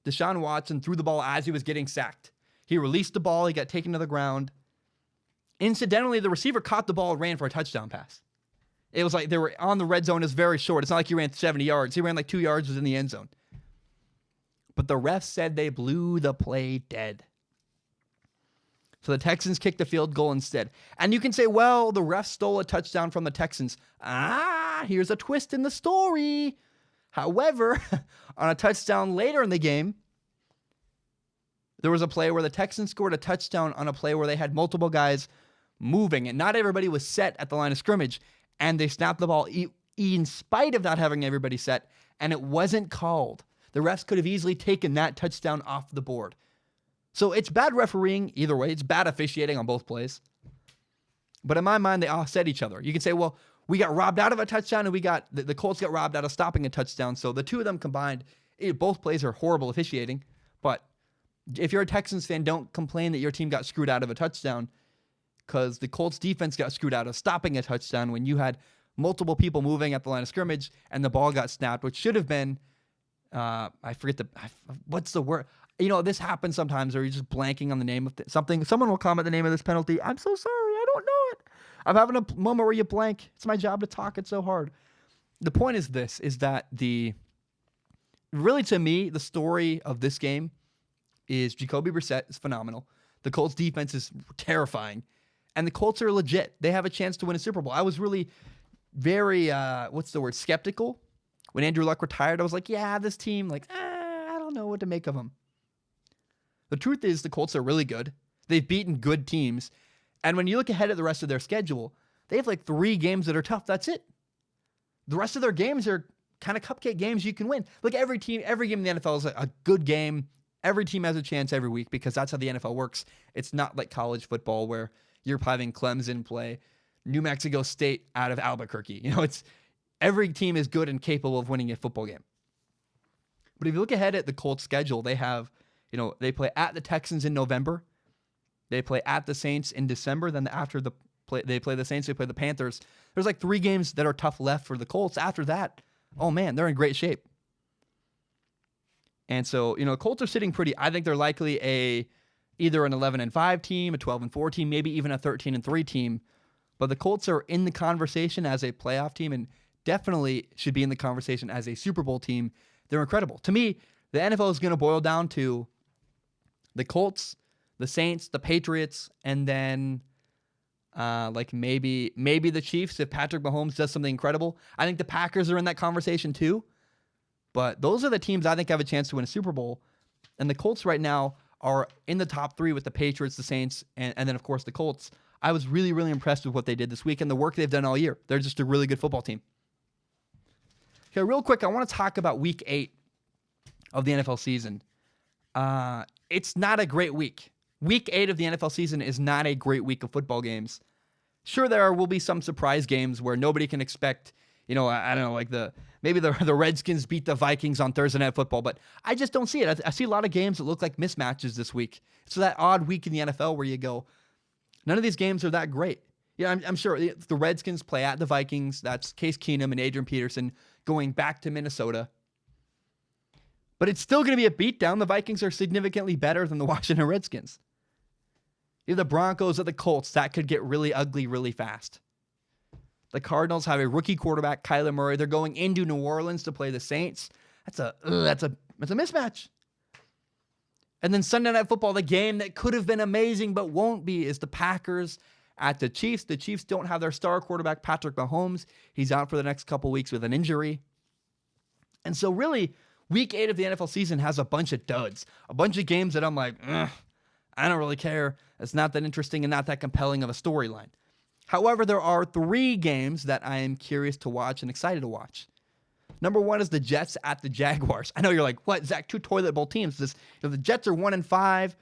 Deshaun Watson threw the ball as he was getting sacked. He released the ball. He got taken to the ground. Incidentally, the receiver caught the ball and ran for a touchdown pass. It was like they were on the red zone. It's very short. It's not like he ran 70 yards. He ran like 2 yards, was in the end zone. But the ref said they blew the play dead. So the Texans kicked the field goal instead. And you can say, well, the ref stole a touchdown from the Texans. Here's a twist in the story. However, on a touchdown later in the game, there was a play where the Texans scored a touchdown on a play where they had multiple guys moving, and not everybody was set at the line of scrimmage, and they snapped the ball in spite of not having everybody set, and it wasn't called. The refs could have easily taken that touchdown off the board. So it's bad refereeing either way. It's bad officiating on both plays. But in my mind, they offset each other. You can say, well, we got robbed out of a touchdown, and we got the Colts got robbed out of stopping a touchdown. So the two of them combined, both plays are horrible officiating. But if you're a Texans fan, don't complain that your team got screwed out of a touchdown, because the Colts defense got screwed out of stopping a touchdown when you had multiple people moving at the line of scrimmage and the ball got snapped, which should have been, what's the word? This happens sometimes, or you're just blanking on the name of something. Someone will comment the name of this penalty. I'm so sorry. I don't know it. I'm having a moment where you blank. It's my job to talk. It's so hard. The point is this, is that really to me, the story of this game is Jacoby Brissett is phenomenal. The Colts defense is terrifying. And the Colts are legit. They have a chance to win a Super Bowl. I was really very, skeptical. When Andrew Luck retired, I was like, yeah, this team, I don't know what to make of them. The truth is the Colts are really good. They've beaten good teams. And when you look ahead at the rest of their schedule, they have 3 games that are tough. That's it. The rest of their games are kind of cupcake games you can win. Look, every game in the NFL is a good game. Every team has a chance every week because that's how the NFL works. It's not like college football where you're having Clemson play New Mexico State out of Albuquerque. It's every team is good and capable of winning a football game. But if you look ahead at the Colts schedule, they have, they play at the Texans in November. They play at the Saints in December. Then after they play the Saints, they play the Panthers. There's 3 games that are tough left for the Colts. After that, oh man, they're in great shape. And so, Colts are sitting pretty. I think they're likely a either an 11-5 team, a 12-4 team, maybe even a 13-3 team. But the Colts are in the conversation as a playoff team and definitely should be in the conversation as a Super Bowl team. They're incredible. To me, the NFL is going to boil down to the Colts, the Saints, the Patriots, and then maybe the Chiefs if Patrick Mahomes does something incredible. I think the Packers are in that conversation too. But those are the teams I think have a chance to win a Super Bowl. And the Colts right now are in the top three with the Patriots, the Saints, and then, of course, the Colts. I was really, really impressed with what they did this week and the work they've done all year. They're just a really good football team. Okay, real quick, I want to talk about Week 8 of the NFL season. It's not a great week. Week 8 of the NFL season is not a great week of football games. Sure, there will be some surprise games where nobody can expect, I don't know, like maybe the Redskins beat the Vikings on Thursday Night Football, but I just don't see it. I see a lot of games that look like mismatches this week. So that odd week in the NFL where you go, none of these games are that great. I'm sure the Redskins play at the Vikings. That's Case Keenum and Adrian Peterson going back to Minnesota. But it's still going to be a beatdown. The Vikings are significantly better than the Washington Redskins. The Broncos or the Colts, that could get really ugly really fast. The Cardinals have a rookie quarterback, Kyler Murray. They're going into New Orleans to play the Saints. That's a mismatch. And then Sunday Night Football, the game that could have been amazing but won't be, is the Packers at the Chiefs. The Chiefs don't have their star quarterback, Patrick Mahomes. He's out for the next couple weeks with an injury. And so really, Week 8 of the NFL season has a bunch of duds, a bunch of games that I'm like, I don't really care. It's not that interesting and not that compelling of a storyline. However, there are 3 games that I am curious to watch and excited to watch. Number 1 is the Jets at the Jaguars. I know you're like, what, Zach? 2 toilet bowl teams. The Jets are 1-5.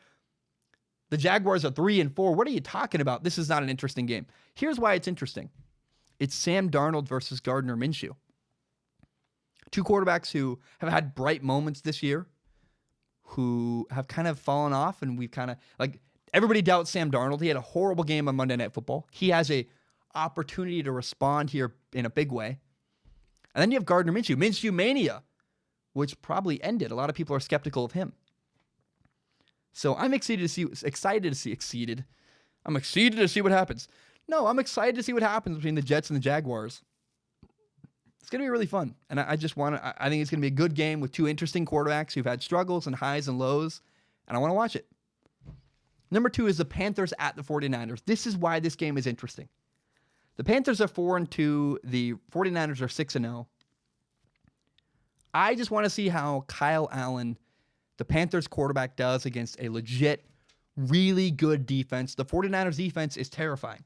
The Jaguars are 3-4. What are you talking about? This is not an interesting game. Here's why it's interesting. It's Sam Darnold versus Gardner Minshew. 2 quarterbacks who have had bright moments this year, who have kind of fallen off, and we've kind of, everybody doubts Sam Darnold. He had a horrible game on Monday Night Football. He has a opportunity to respond here in a big way. And then you have Gardner Minshew, Minshew Mania, which probably ended. A lot of people are skeptical of him. So I'm excited to see what happens. No, I'm excited to see what happens between the Jets and the Jaguars. It's going to be really fun. And I think it's going to be a good game with 2 interesting quarterbacks who've had struggles and highs and lows. And I want to watch it. Number 2 is the Panthers at the 49ers. This is why this game is interesting. The Panthers are 4-2. The 49ers are 6-0. I just want to see how Kyle Allen, the Panthers quarterback, does against a legit, really good defense. The 49ers defense is terrifying.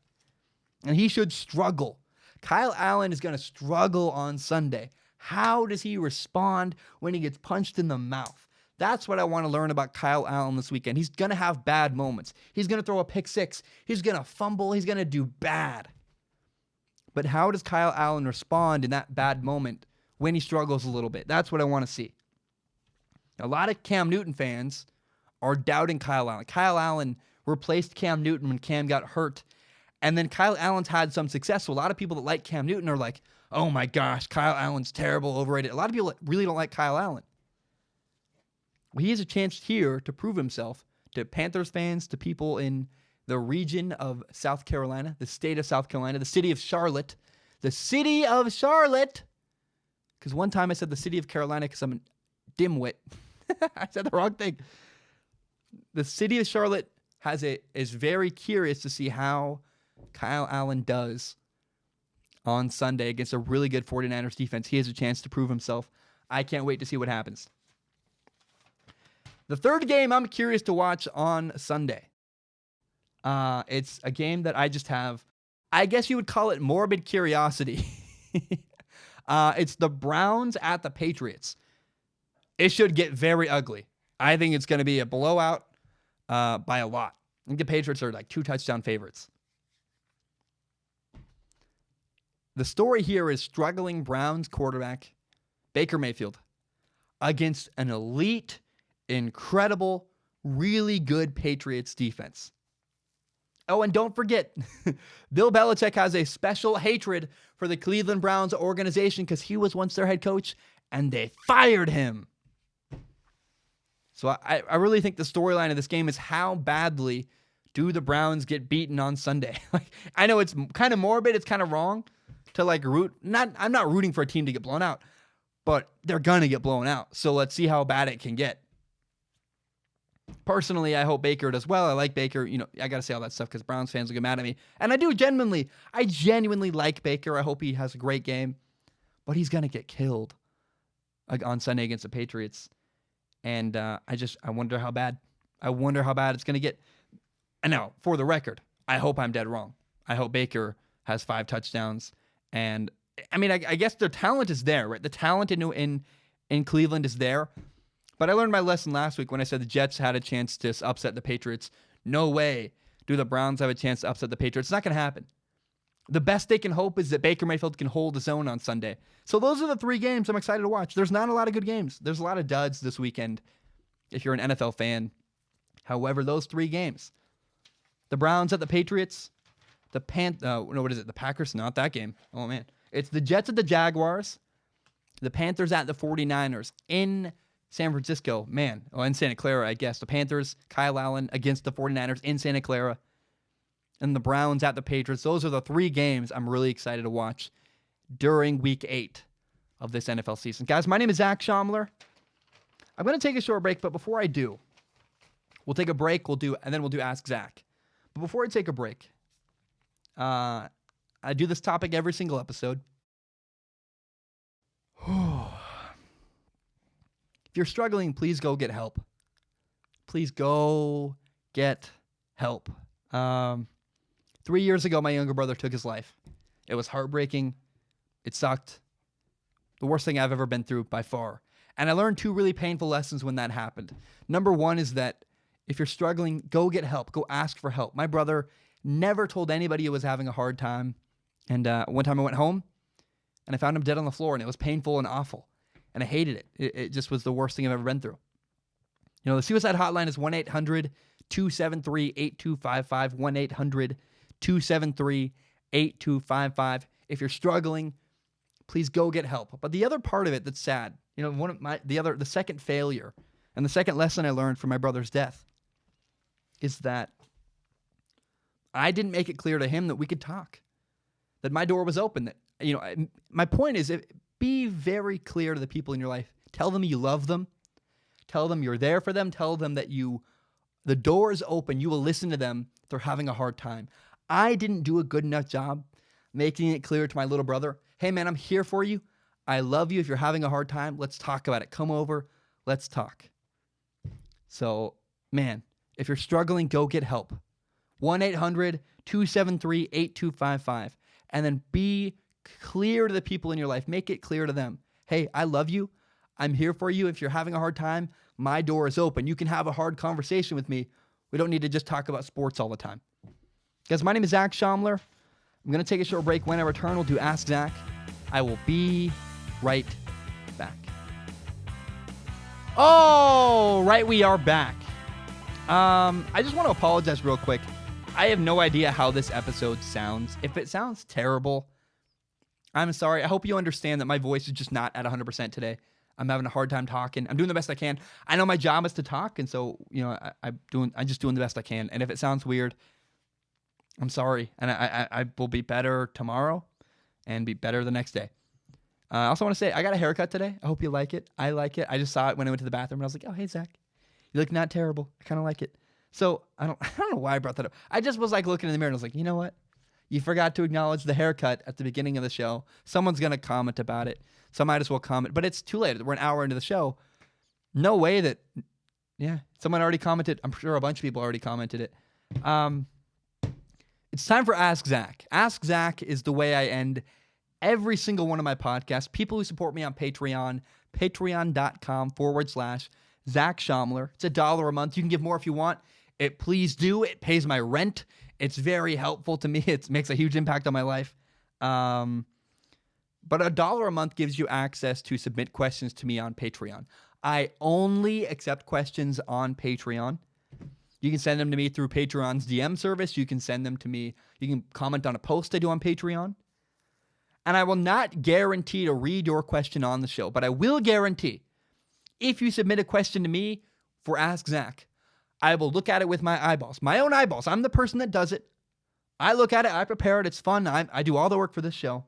And he should struggle. Kyle Allen is going to struggle on Sunday. How does he respond when he gets punched in the mouth? That's what I want to learn about Kyle Allen this weekend. He's going to have bad moments. He's going to throw a pick 6. He's going to fumble. He's going to do bad. But how does Kyle Allen respond in that bad moment when he struggles a little bit? That's what I want to see. A lot of Cam Newton fans are doubting Kyle Allen. Kyle Allen replaced Cam Newton when Cam got hurt. And then Kyle Allen's had some success. So a lot of people that like Cam Newton are like, oh my gosh, Kyle Allen's terrible, overrated. A lot of people really don't like Kyle Allen. Well, he has a chance here to prove himself to Panthers fans, to people in the region of South Carolina, the state of South Carolina, the city of Charlotte. The city of Charlotte. Because one time I said the city of Carolina because I'm a dimwit. I said the wrong thing. The city of Charlotte is very curious to see how Kyle Allen does on Sunday against a really good 49ers defense. He has a chance to prove himself. I can't wait to see what happens. The third game I'm curious to watch on Sunday. It's a game that I just have, I guess you would call it morbid curiosity. It's the Browns at the Patriots. It should get very ugly. I think it's going to be a blowout by a lot. I think the Patriots are like 2 touchdown favorites. The story here is struggling Browns quarterback Baker Mayfield against an elite, incredible, really good Patriots defense. Oh, and don't forget, Bill Belichick has a special hatred for the Cleveland Browns organization because he was once their head coach and they fired him. So I really think the storyline of this game is how badly do the Browns get beaten on Sunday? Like, I know it's kind of morbid. It's kind of wrong to like I'm not rooting for a team to get blown out, but they're going to get blown out. So let's see how bad it can get. Personally, I hope Baker does well. I like Baker. I got to say all that stuff because Browns fans will get mad at me. And I genuinely like Baker. I hope he has a great game. But he's going to get killed on Sunday against the Patriots. And I wonder how bad. I wonder how bad it's going to get. And now, for the record, I hope I'm dead wrong. I hope Baker has 5 touchdowns. And, I mean, I guess their talent is there, right? The talent in Cleveland is there. But I learned my lesson last week when I said the Jets had a chance to upset the Patriots. No way do the Browns have a chance to upset the Patriots. It's not going to happen. The best they can hope is that Baker Mayfield can hold his own on Sunday. So those are the 3 games I'm excited to watch. There's not a lot of good games. There's a lot of duds this weekend if you're an NFL fan. However, those 3 games, the Browns at the Patriots, the Packers? Not that game. Oh, man. It's the Jets at the Jaguars, the Panthers at the 49ers in San Francisco, in Santa Clara, I guess. The Panthers, Kyle Allen against the 49ers in Santa Clara, and the Browns at the Patriots. Those are the 3 games I'm really excited to watch during Week 8 of this NFL season. Guys, my name is Zach Schaumler. I'm going to take a short break, but before I do, we'll take a break, and then we'll do Ask Zach. But before I take a break, I do this topic every single episode. If you're struggling, please go get help. Please go get help. 3 years ago, my younger brother took his life. It was heartbreaking. It sucked. The worst thing I've ever been through by far. And I learned 2 really painful lessons when that happened. Number 1 is that if you're struggling, go get help. Go ask for help. My brother never told anybody he was having a hard time. And one time I went home and I found him dead on the floor, and it was painful and awful. And I hated it. It just was the worst thing I've ever been through. The suicide hotline is 1-800-273-8255, 1-800-273-8255. If you're struggling, please go get help. But the other part of it that's sad, the second failure and the second lesson I learned from my brother's death is that I didn't make it clear to him that we could talk, that my door was open, that, my point is, be very clear to the people in your life. Tell them you love them. Tell them you're there for them. Tell them that the door is open. You will listen to them if they're having a hard time. I didn't do a good enough job making it clear to my little brother, hey man, I'm here for you. I love you. If you're having a hard time, let's talk about it. Come over. Let's talk. So, man, if you're struggling, go get help. 1-800-273-8255. And then be clear to the people in your life. Make it clear to them. Hey, I love you. I'm here for you. If you're having a hard time, my door is open. You can have a hard conversation with me. We don't need to just talk about sports all the time. Guys, my name is Zach Schaumler. I'm going to take a short break. When I return, we'll do Ask Zach. I will be right back. Oh, right, we are back. I just want to apologize real quick. I have no idea how this episode sounds. If it sounds terrible, I'm sorry. I hope you understand that my voice is just not at 100% today. I'm having a hard time talking. I'm doing the best I can. I know my job is to talk, and so I'm just doing the best I can. And if it sounds weird, I'm sorry. And I will be better tomorrow and be better the next day. I also want to say I got a haircut today. I hope you like it. I like it. I just saw it when I went to the bathroom, and I was like, oh, hey, Zach. You look not terrible. I kind of like it. So I don't know why I brought that up. I just was like looking in the mirror, and I was like, you know what? You forgot to acknowledge the haircut at the beginning of the show. Someone's going to comment about it. So I might as well comment. But it's too late. We're an hour into the show. No way that, someone already commented. I'm sure a bunch of people already commented it. It's time for Ask Zach. Ask Zach is the way I end every single one of my podcasts. People who support me on Patreon, patreon.com/Zach Schaumler. It's $1 a month. You can give more if you want. Please do. It pays my rent. It's very helpful to me. It makes a huge impact on my life. But $1 a month gives you access to submit questions to me on Patreon. I only accept questions on Patreon. You can send them to me through Patreon's DM service. You can send them to me. You can comment on a post I do on Patreon. And I will not guarantee to read your question on the show, but I will guarantee if you submit a question to me for Ask Zach, I will look at it with my eyeballs, my own eyeballs. I'm the person that does it. I look at it, I prepare it, it's fun. I do all the work for this show.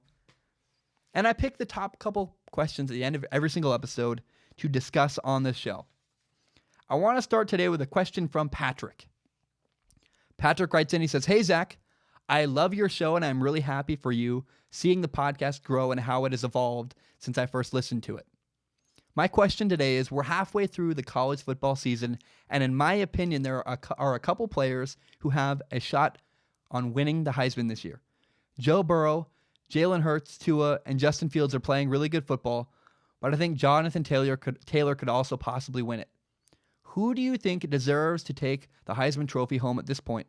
And I pick the top couple questions at the end of every single episode to discuss on this show. I want to start today with a question from Patrick. Patrick writes in, he says, "Hey, Zach, I love your show and I'm really happy for you seeing the podcast grow and how it has evolved since I first listened to it. My question today is, we're halfway through the college football season, and in my opinion, there are a couple players who have a shot on winning the Heisman this year. Joe Burrow, Jalen Hurts, Tua, and Justin Fields are playing really good football, but I think Jonathan Taylor could also possibly win it. Who do you think deserves to take the Heisman Trophy home at this point?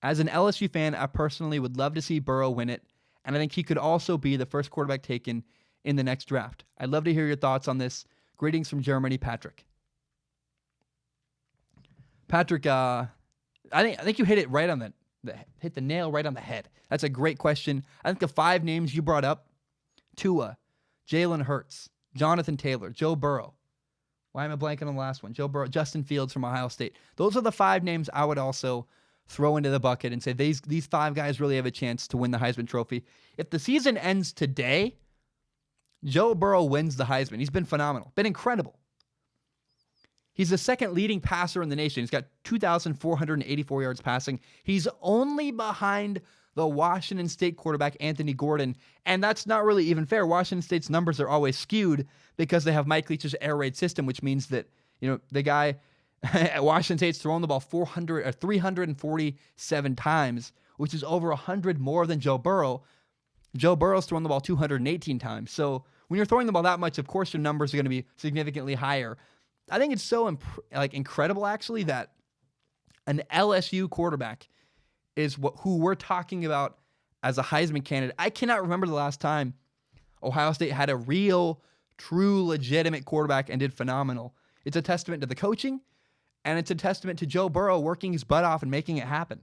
As an LSU fan, I personally would love to see Burrow win it, and I think he could also be the first quarterback taken in the next draft. I'd love to hear your thoughts on this. Greetings from Germany, Patrick." Patrick, I think you hit it right on hit the nail right on the head. That's a great question. I think the 5 names you brought up, Tua, Jalen Hurts, Jonathan Taylor, Joe Burrow. Why am I blanking on the last one? Joe Burrow, Justin Fields from Ohio State. Those are the 5 names I would also throw into the bucket and say these 5 guys really have a chance to win the Heisman Trophy. If the season ends today, Joe Burrow wins the Heisman. He's been phenomenal, been incredible. He's the second leading passer in the nation. He's got 2,484 yards passing. He's only behind the Washington State quarterback, Anthony Gordon. And that's not really even fair. Washington State's numbers are always skewed because they have Mike Leach's air raid system, which means that, the guy at Washington State's thrown the ball 347 times, which is over 100 more than Joe Burrow. Joe Burrow's thrown the ball 218 times. So when you're throwing the ball that much, of course your numbers are going to be significantly higher. I think it's so incredible, actually, that an LSU quarterback is who we're talking about as a Heisman candidate. I cannot remember the last time Ohio State had a real, true, legitimate quarterback and did phenomenal. It's a testament to the coaching, and it's a testament to Joe Burrow working his butt off and making it happen.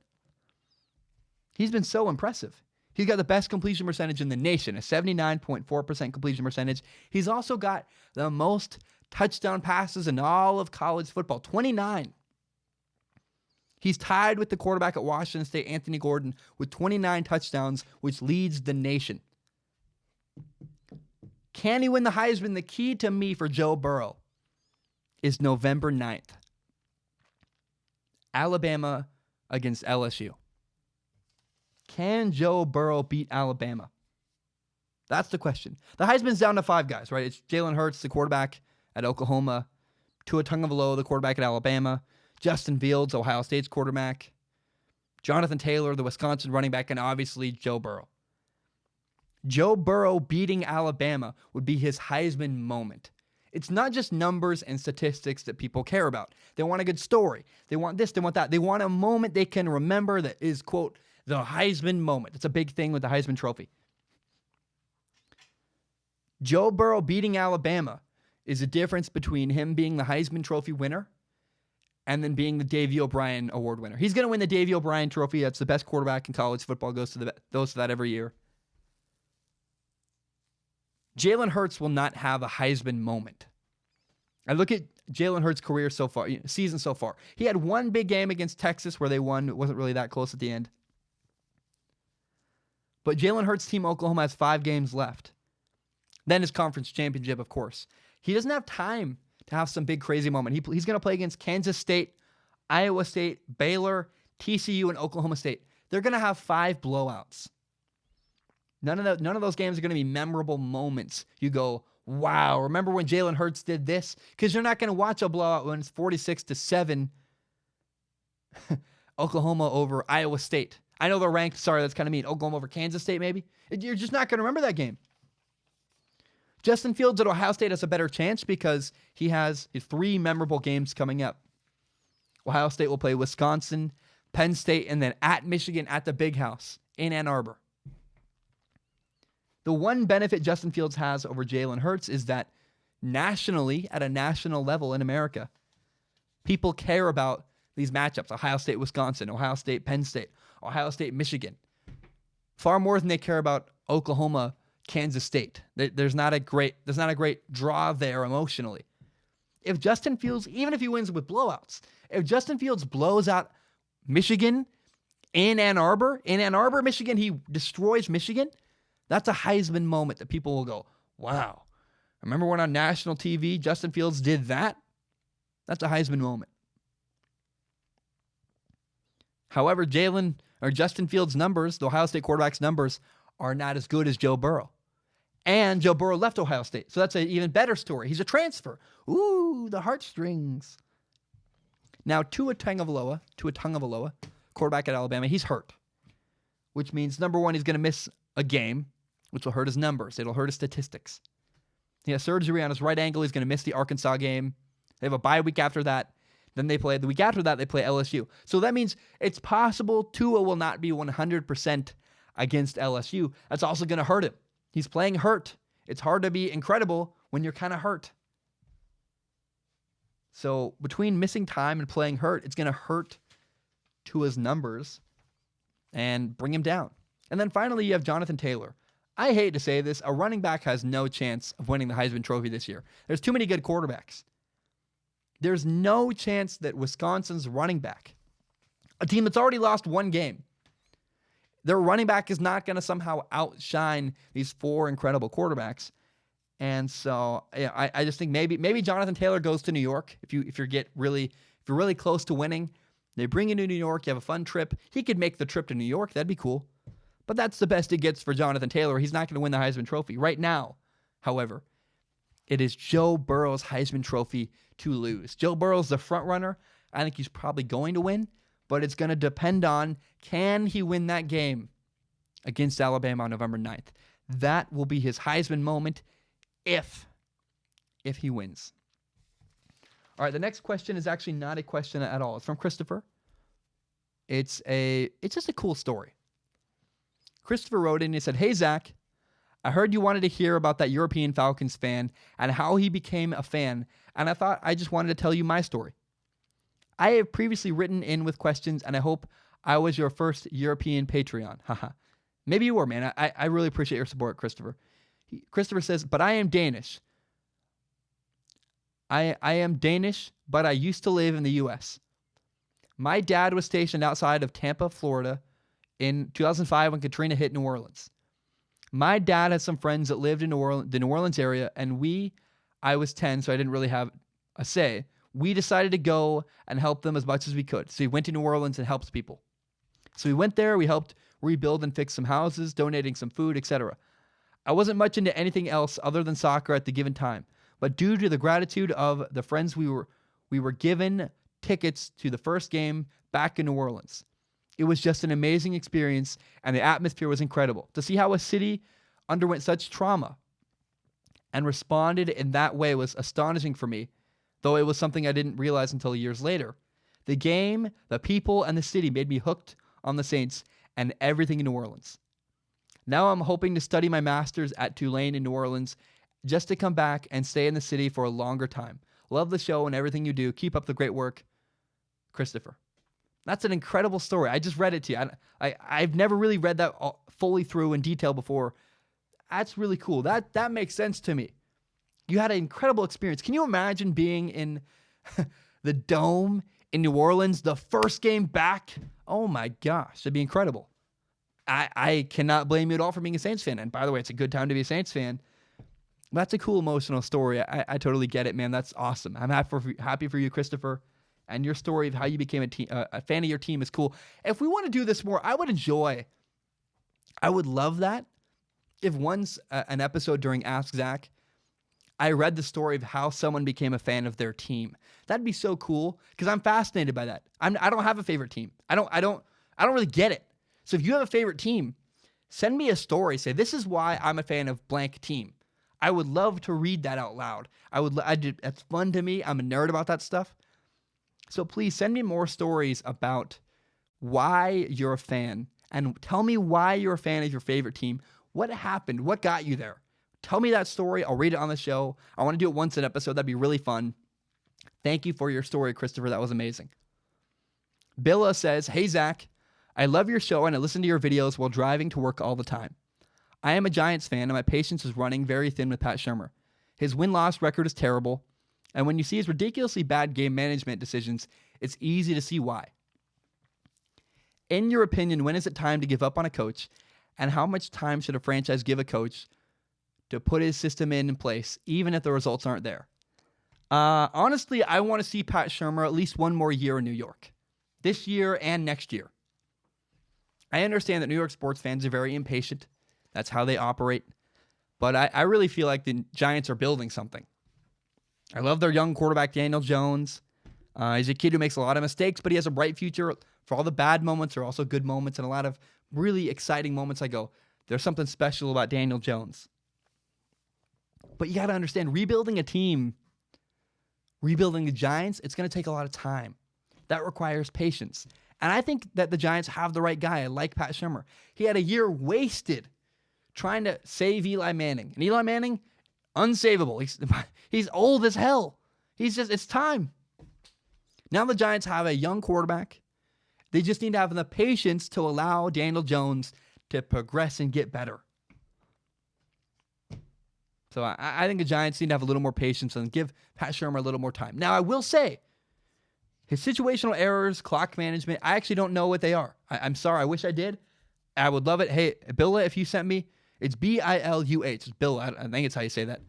He's been so impressive. He's got the best completion percentage in the nation, a 79.4% completion percentage. He's also got the most touchdown passes in all of college football, 29. He's tied with the quarterback at Washington State, Anthony Gordon, with 29 touchdowns, which leads the nation. Can he win the Heisman? The key to me for Joe Burrow is November 9th. Alabama against LSU. Can Joe Burrow beat Alabama? That's the question. The Heisman's down to 5 guys, right? It's Jalen Hurts, the quarterback at Oklahoma, Tua Tagovailoa, the quarterback at Alabama, Justin Fields, Ohio State's quarterback, Jonathan Taylor, the Wisconsin running back, and obviously Joe Burrow. Joe Burrow beating Alabama would be his Heisman moment. It's not just numbers and statistics that people care about. They want a good story. They want this, they want that. They want a moment they can remember that is, quote, the Heisman moment. It's a big thing with the Heisman Trophy. Joe Burrow beating Alabama is the difference between him being the Heisman Trophy winner and then being the Davey O'Brien Award winner. He's going to win the Davey O'Brien Trophy. That's the best quarterback in college football. Goes to that every year. Jalen Hurts will not have a Heisman moment. I look at Jalen Hurts' career so far, season so far. He had one big game against Texas where they won. It wasn't really that close at the end. But Jalen Hurts' team, Oklahoma, has 5 games left. Then his conference championship, of course. He doesn't have time to have some big crazy moment. He's going to play against Kansas State, Iowa State, Baylor, TCU, and Oklahoma State. They're going to have 5 blowouts. None of those games are going to be memorable moments. You go, wow, remember when Jalen Hurts did this? Because you're not going to watch a blowout when it's 46-7 Oklahoma over Iowa State. I know they're ranked. Sorry, that's kind of mean. Oklahoma over Kansas State, maybe. You're just not going to remember that game. Justin Fields at Ohio State has a better chance because he has 3 memorable games coming up. Ohio State will play Wisconsin, Penn State, and then at Michigan at the Big House in Ann Arbor. The one benefit Justin Fields has over Jalen Hurts is that nationally, at a national level in America, people care about these matchups. Ohio State, Wisconsin, Ohio State, Penn State, Ohio State, Michigan. Far more than they care about Oklahoma, Kansas State. There's not a great draw there emotionally. If Justin Fields, even if he wins with blowouts, if Justin Fields blows out Michigan in Ann Arbor, Michigan, he destroys Michigan, that's a Heisman moment that people will go, wow. Remember when on national TV, Justin Fields did that? That's a Heisman moment. However, Justin Fields' numbers, the Ohio State quarterback's numbers, are not as good as Joe Burrow. And Joe Burrow left Ohio State. So that's an even better story. He's a transfer. Ooh, the heartstrings. Now, Tua Tagovailoa, quarterback at Alabama, he's hurt. Which means, number one, he's going to miss a game, which will hurt his numbers. It'll hurt his statistics. He has surgery on his right ankle. He's going to miss the Arkansas game. They have a bye week after that. Then the week after that, they play LSU. So that means it's possible Tua will not be 100% against LSU. That's also going to hurt him. He's playing hurt. It's hard to be incredible when you're kind of hurt. So between missing time and playing hurt, it's going to hurt Tua's numbers and bring him down. And then finally, you have Jonathan Taylor. I hate to say this, a running back has no chance of winning the Heisman Trophy this year. There's too many good quarterbacks. There's no chance that Wisconsin's running back, a team that's already lost one game, their running back is not going to somehow outshine these four incredible quarterbacks. And so yeah, I just think maybe Jonathan Taylor goes to New York. If you're really close to winning, they bring you to New York, you have a fun trip. He could make the trip to New York. That'd be cool. But that's the best it gets for Jonathan Taylor. He's not going to win the Heisman Trophy. Right now, however, it is Joe Burrow's Heisman Trophy to lose. Joe Burrow's the front runner. I think he's probably going to win, but it's going to depend on, can he win that game against Alabama on November 9th? That will be his Heisman moment if he wins. All right, the next question is actually not a question at all. It's from Christopher. It's just a cool story. Christopher wrote in and he said, "Hey, Zach, I heard you wanted to hear about that European Falcons fan and how he became a fan, and I thought I just wanted to tell you my story. I have previously written in with questions, and I hope I was your first European Patreon." Haha. Maybe you were, man. I really appreciate your support, Christopher. Christopher says, "But I am Danish. I am Danish, but I used to live in the U.S. My dad was stationed outside of Tampa, Florida in 2005 when Katrina hit New Orleans. My dad had some friends that lived in the New Orleans area, and I was 10, so I didn't really have a say. We decided to go and help them as much as we could. So we went to New Orleans and helped people. So we went there, we helped rebuild and fix some houses, donating some food, etc. I wasn't much into anything else other than soccer at the given time, but due to the gratitude of the friends we were given tickets to the first game back in New Orleans. It was just an amazing experience, and the atmosphere was incredible. To see how a city underwent such trauma and responded in that way was astonishing for me, though it was something I didn't realize until years later. The game, the people, and the city made me hooked on the Saints and everything in New Orleans. Now I'm hoping to study my master's at Tulane in New Orleans just to come back and stay in the city for a longer time. Love the show and everything you do. Keep up the great work, Christopher." That's an incredible story. I just read it to you. I've never really read that fully through in detail before. That's really cool. That makes sense to me. You had an incredible experience. Can you imagine being in the Dome in New Orleans, the first game back? Oh my gosh, it'd be incredible. I cannot blame you at all for being a Saints fan. And by the way, it's a good time to be a Saints fan. That's a cool emotional story. I totally get it, man. That's awesome. I'm happy for you, Christopher. And your story of how you became a fan of your team is cool. If we want to do this more, I would love that if once an episode during Ask Zach, I read the story of how someone became a fan of their team. That'd be so cool because I'm fascinated by that. I don't have a favorite team. I don't really get it. So if you have a favorite team, send me a story. Say, this is why I'm a fan of blank team. I would love to read that out loud. That's fun to me. I'm a nerd about that stuff. So please send me more stories about why you're a fan and tell me why you're a fan of your favorite team. What happened? What got you there? Tell me that story. I'll read it on the show. I want to do it once an episode. That'd be really fun. Thank you for your story, Christopher. That was amazing. Billa says, "Hey, Zach, I love your show and I listen to your videos while driving to work all the time. I am a Giants fan and my patience is running very thin with Pat Shurmur. His win-loss record is terrible. And when you see his ridiculously bad game management decisions, it's easy to see why. In your opinion, when is it time to give up on a coach? And how much time should a franchise give a coach to put his system in place, even if the results aren't there? Honestly, I want to see Pat Shurmur at least one more year in New York. This year and next year. I understand that New York sports fans are very impatient. That's how they operate. But I really feel like the Giants are building something. I love their young quarterback, Daniel Jones. He's a kid who makes a lot of mistakes, but he has a bright future. For all the bad moments, there are also good moments, and a lot of really exciting moments. I go, there's something special about Daniel Jones. But you got to understand, rebuilding a team, rebuilding the Giants, it's going to take a lot of time. That requires patience. And I think that the Giants have the right guy. I like Pat Shurmur. He had a year wasted trying to save Eli Manning. And Eli Manning, unsavable. He's old as hell. It's time. Now the Giants have a young quarterback. They just need to have the patience to allow Daniel Jones to progress and get better. So I think the Giants need to have a little more patience and give Pat Shurmur a little more time. Now, I will say, his situational errors, clock management, I actually don't know what they are. I'm sorry. I wish I did. I would love it. Hey, Billa, if you sent me, it's Biluh. It's Billa. I think it's how you say that.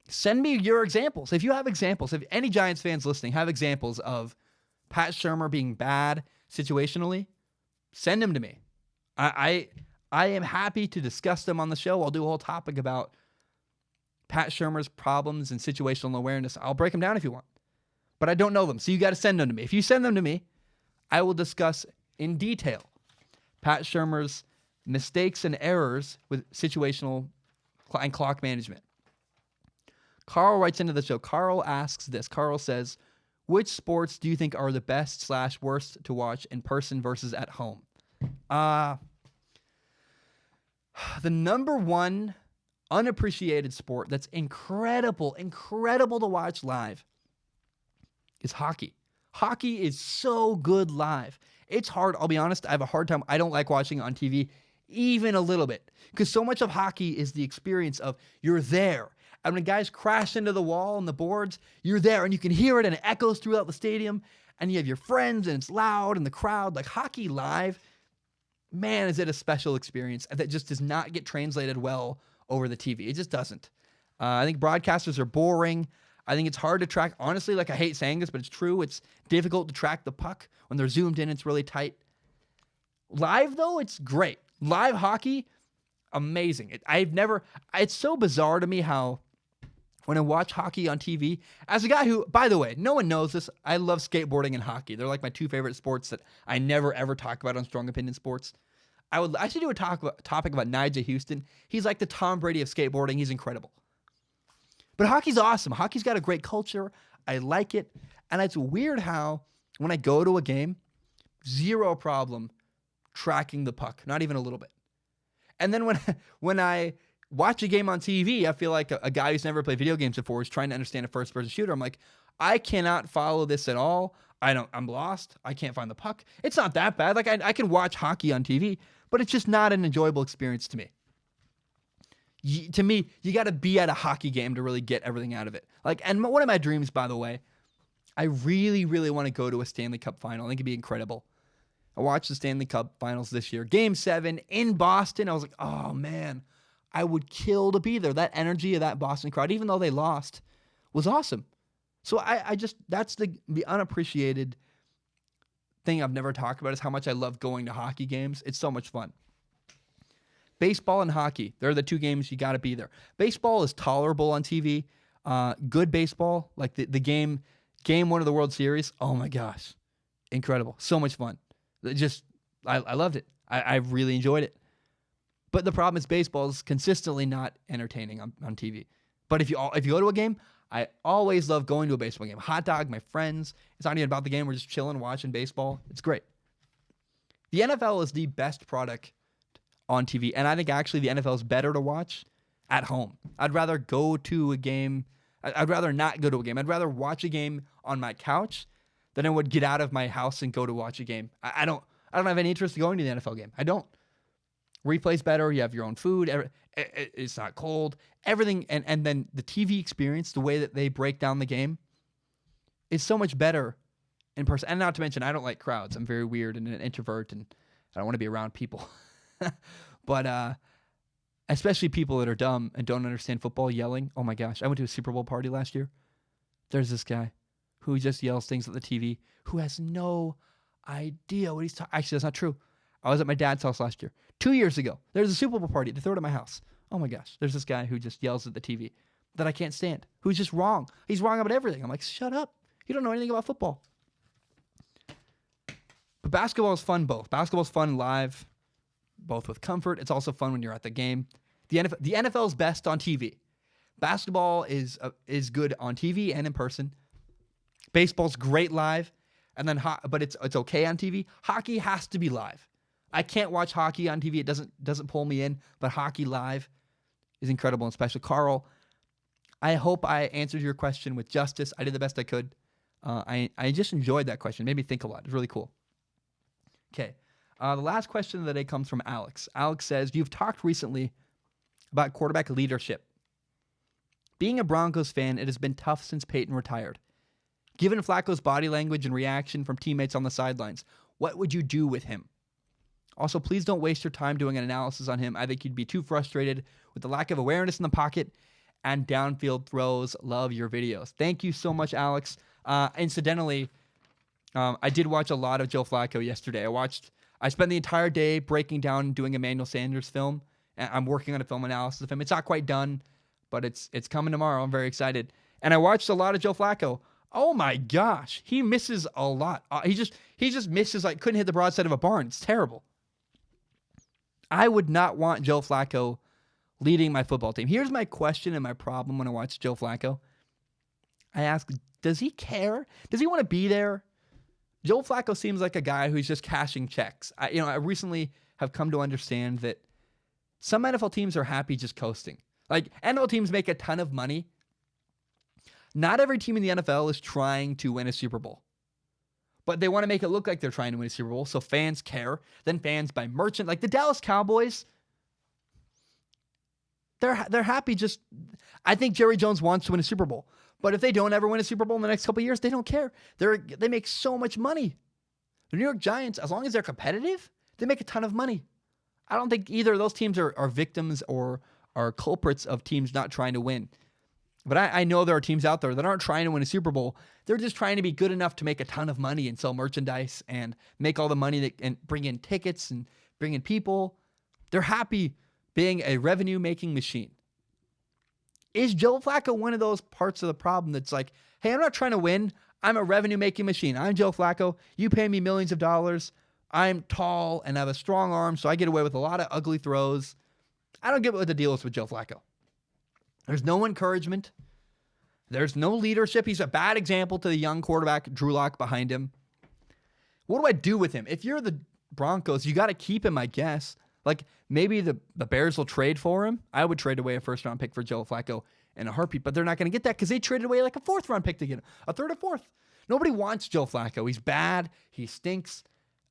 Send me your examples. If you have examples, if any Giants fans listening have examples of Pat Shurmur being bad situationally, send them to me. I am happy to discuss them on the show. I'll do a whole topic about Pat Shurmur's problems and situational awareness. I'll break them down if you want. But I don't know them, so you got to send them to me. If you send them to me, I will discuss in detail Pat Shurmur's mistakes and errors with situational and clock management. Carl writes into the show. Carl asks this. Carl says, which sports do you think are the best/worst to watch in person versus at home? The number one unappreciated sport that's incredible to watch live is hockey. Hockey is so good live. It's hard. I'll be honest. I have a hard time. I don't like watching it on TV even a little bit because so much of hockey is the experience of you're there. And when guys crash into the wall and the boards, you're there and you can hear it and it echoes throughout the stadium and you have your friends and it's loud and the crowd. Like hockey live, man, is it a special experience that just does not get translated well over the TV. It just doesn't. I think broadcasters are boring. I think it's hard to track. Honestly, like I hate saying this, but it's true. It's difficult to track the puck. When they're zoomed in, it's really tight. Live, though, it's great. Live hockey, amazing. It's so bizarre to me how when I watch hockey on TV, as a guy who, by the way, no one knows this, I love skateboarding and hockey. They're like my two favorite sports that I never, ever talk about on Strong Opinion Sports. I should do a topic about Nigel Houston. He's like the Tom Brady of skateboarding. He's incredible. But hockey's awesome. Hockey's got a great culture. I like it. And it's weird how when I go to a game, zero problem tracking the puck, not even a little bit. And then when I watch a game on TV, I feel like a guy who's never played video games before is trying to understand a first-person shooter. I'm like, I cannot follow this at all. I'm lost. I can't find the puck. It's not that bad. Like I can watch hockey on TV, but it's just not an enjoyable experience to me. To me, you got to be at a hockey game to really get everything out of it. Like, and one of my dreams, by the way, I really, really want to go to a Stanley Cup final. I think it'd be incredible. I watched the Stanley Cup finals this year. Game 7 in Boston. I was like, oh man, I would kill to be there. That energy of that Boston crowd, even though they lost, was awesome. So I just, that's the unappreciated thing I've never talked about is how much I love going to hockey games. It's so much fun. Baseball and hockey, they're the two games you got to be there. Baseball is tolerable on TV. Good baseball, like the game 1 of the World Series. Oh my gosh, incredible. So much fun. I loved it. I really enjoyed it. But the problem is baseball is consistently not entertaining on TV. But if you go to a game, I always love going to a baseball game. Hot dog, my friends. It's not even about the game. We're just chilling, watching baseball. It's great. The NFL is the best product on TV, and I think actually the NFL is better to watch at home. I'd rather go to a game. I'd rather not go to a game. I'd rather watch a game on my couch than I would get out of my house and go to watch a game. I don't have any interest in going to the NFL game. I don't. Replay's better. You have your own food. It's not cold. Everything. And then the TV experience, the way that they break down the game, is so much better in person. And not to mention, I don't like crowds. I'm very weird and an introvert, and I don't want to be around people. But especially people that are dumb and don't understand football yelling. Oh my gosh. I went to a Super Bowl party last year. There's this guy who just yells things at the TV, who has no idea what he's talking. Actually, that's not true. I was at my dad's house last year. 2 years ago, there's a Super Bowl party. They throw it at my house. Oh my gosh. There's this guy who just yells at the TV that I can't stand, who's just wrong. He's wrong about everything. I'm like, shut up. You don't know anything about football. But basketball is fun both. Basketball is fun live, both with comfort. It's also fun when you're at the game. The NFL is best on TV. Basketball is good on TV and in person. Baseball's great live, and then but it's okay on TV. Hockey has to be live. I can't watch hockey on TV. It doesn't pull me in, but hockey live is incredible and special. Carl, I hope I answered your question with justice. I did the best I could. I just enjoyed that question. It made me think a lot. It was really cool. Okay. The last question of the day comes from Alex. Alex says, you've talked recently about quarterback leadership. Being a Broncos fan, it has been tough since Peyton retired. Given Flacco's body language and reaction from teammates on the sidelines, what would you do with him? Also, please don't waste your time doing an analysis on him. I think you'd be too frustrated with the lack of awareness in the pocket and downfield throws. Love your videos. Thank you so much, Alex. Incidentally, I did watch a lot of Joe Flacco yesterday. I spent the entire day breaking down and doing Emmanuel Sanders' film. I'm working on a film analysis of him. It's not quite done, but it's coming tomorrow. I'm very excited. And I watched a lot of Joe Flacco. Oh my gosh, he misses a lot. He just misses, like, couldn't hit the broadside of a barn. It's terrible. I would not want Joe Flacco leading my football team. Here's my question and my problem when I watch Joe Flacco. I ask, does he care? Does he want to be there? Joe Flacco seems like a guy who's just cashing checks. I recently have come to understand that some NFL teams are happy just coasting. Like, NFL teams make a ton of money. Not every team in the NFL is trying to win a Super Bowl. But they want to make it look like they're trying to win a Super Bowl, so fans care. Then fans buy merchant. Like the Dallas Cowboys, they're happy just... I think Jerry Jones wants to win a Super Bowl. But if they don't ever win a Super Bowl in the next couple of years, they don't care. They make so much money. The New York Giants, as long as they're competitive, they make a ton of money. I don't think either of those teams are victims or are culprits of teams not trying to win. But I know there are teams out there that aren't trying to win a Super Bowl. They're just trying to be good enough to make a ton of money and sell merchandise and make all the money and bring in tickets and bring in people. They're happy being a revenue-making machine. Is Joe Flacco one of those parts of the problem that's like, hey, I'm not trying to win. I'm a revenue-making machine. I'm Joe Flacco. You pay me millions of dollars. I'm tall and have a strong arm, so I get away with a lot of ugly throws. I don't get what the deal is with Joe Flacco. There's no encouragement. There's no leadership. He's a bad example to the young quarterback, Drew Lock, behind him. What do I do with him? If you're the Broncos, you got to keep him, I guess. Like, maybe the Bears will trade for him. I would trade away a first-round pick for Joe Flacco in a heartbeat, but they're not going to get that because they traded away like a fourth-round pick to get him, a third or fourth. Nobody wants Joe Flacco. He's bad. He stinks.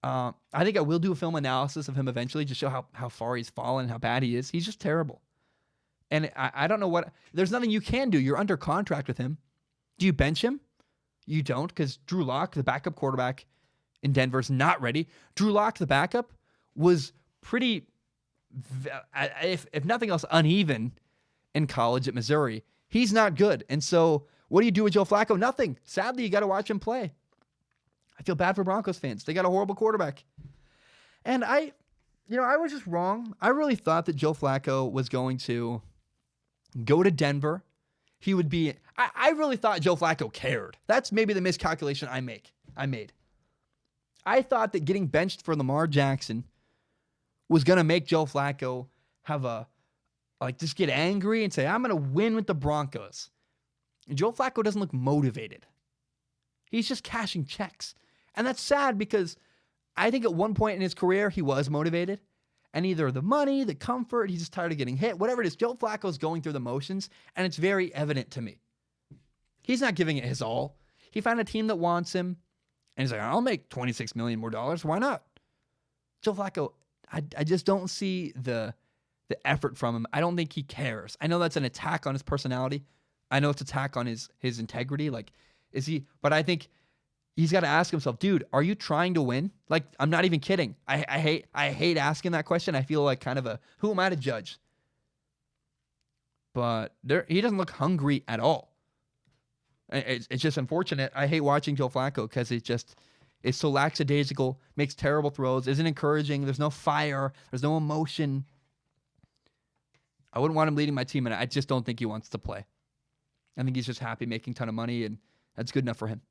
I think I will do a film analysis of him eventually, just show how far he's fallen, how bad he is. He's just terrible. And I don't know what... There's nothing you can do. You're under contract with him. Do you bench him? You don't, because Drew Lock, the backup quarterback in Denver, is not ready. Drew Lock, the backup, was pretty, if nothing else, uneven in college at Missouri. He's not good. And so what do you do with Joe Flacco? Nothing. Sadly, you got to watch him play. I feel bad for Broncos fans. They got a horrible quarterback. And I was just wrong. I really thought that Joe Flacco was going to go to Denver. He would be... I really thought Joe Flacco cared. That's maybe the miscalculation I made. I thought that getting benched for Lamar Jackson was going to make Joe Flacco have just get angry and say, I'm going to win with the Broncos. And Joe Flacco doesn't look motivated. He's just cashing checks. And that's sad because I think at one point in his career, he was motivated. And either the money, the comfort, he's just tired of getting hit, whatever it is, Joe Flacco's going through the motions, and it's very evident to me. He's not giving it his all. He found a team that wants him, and he's like, I'll make $26 million more. Why not? Joe Flacco, I just don't see the effort from him. I don't think he cares. I know that's an attack on his personality. I know it's an attack on his integrity. Like, is he? But I think he's got to ask himself, dude, are you trying to win? Like, I'm not even kidding. I hate asking that question. I feel like kind of who am I to judge? But he doesn't look hungry at all. It's just unfortunate. I hate watching Joe Flacco because it's so lackadaisical, makes terrible throws, isn't encouraging. There's no fire. There's no emotion. I wouldn't want him leading my team, and I just don't think he wants to play. I think he's just happy making a ton of money, and that's good enough for him.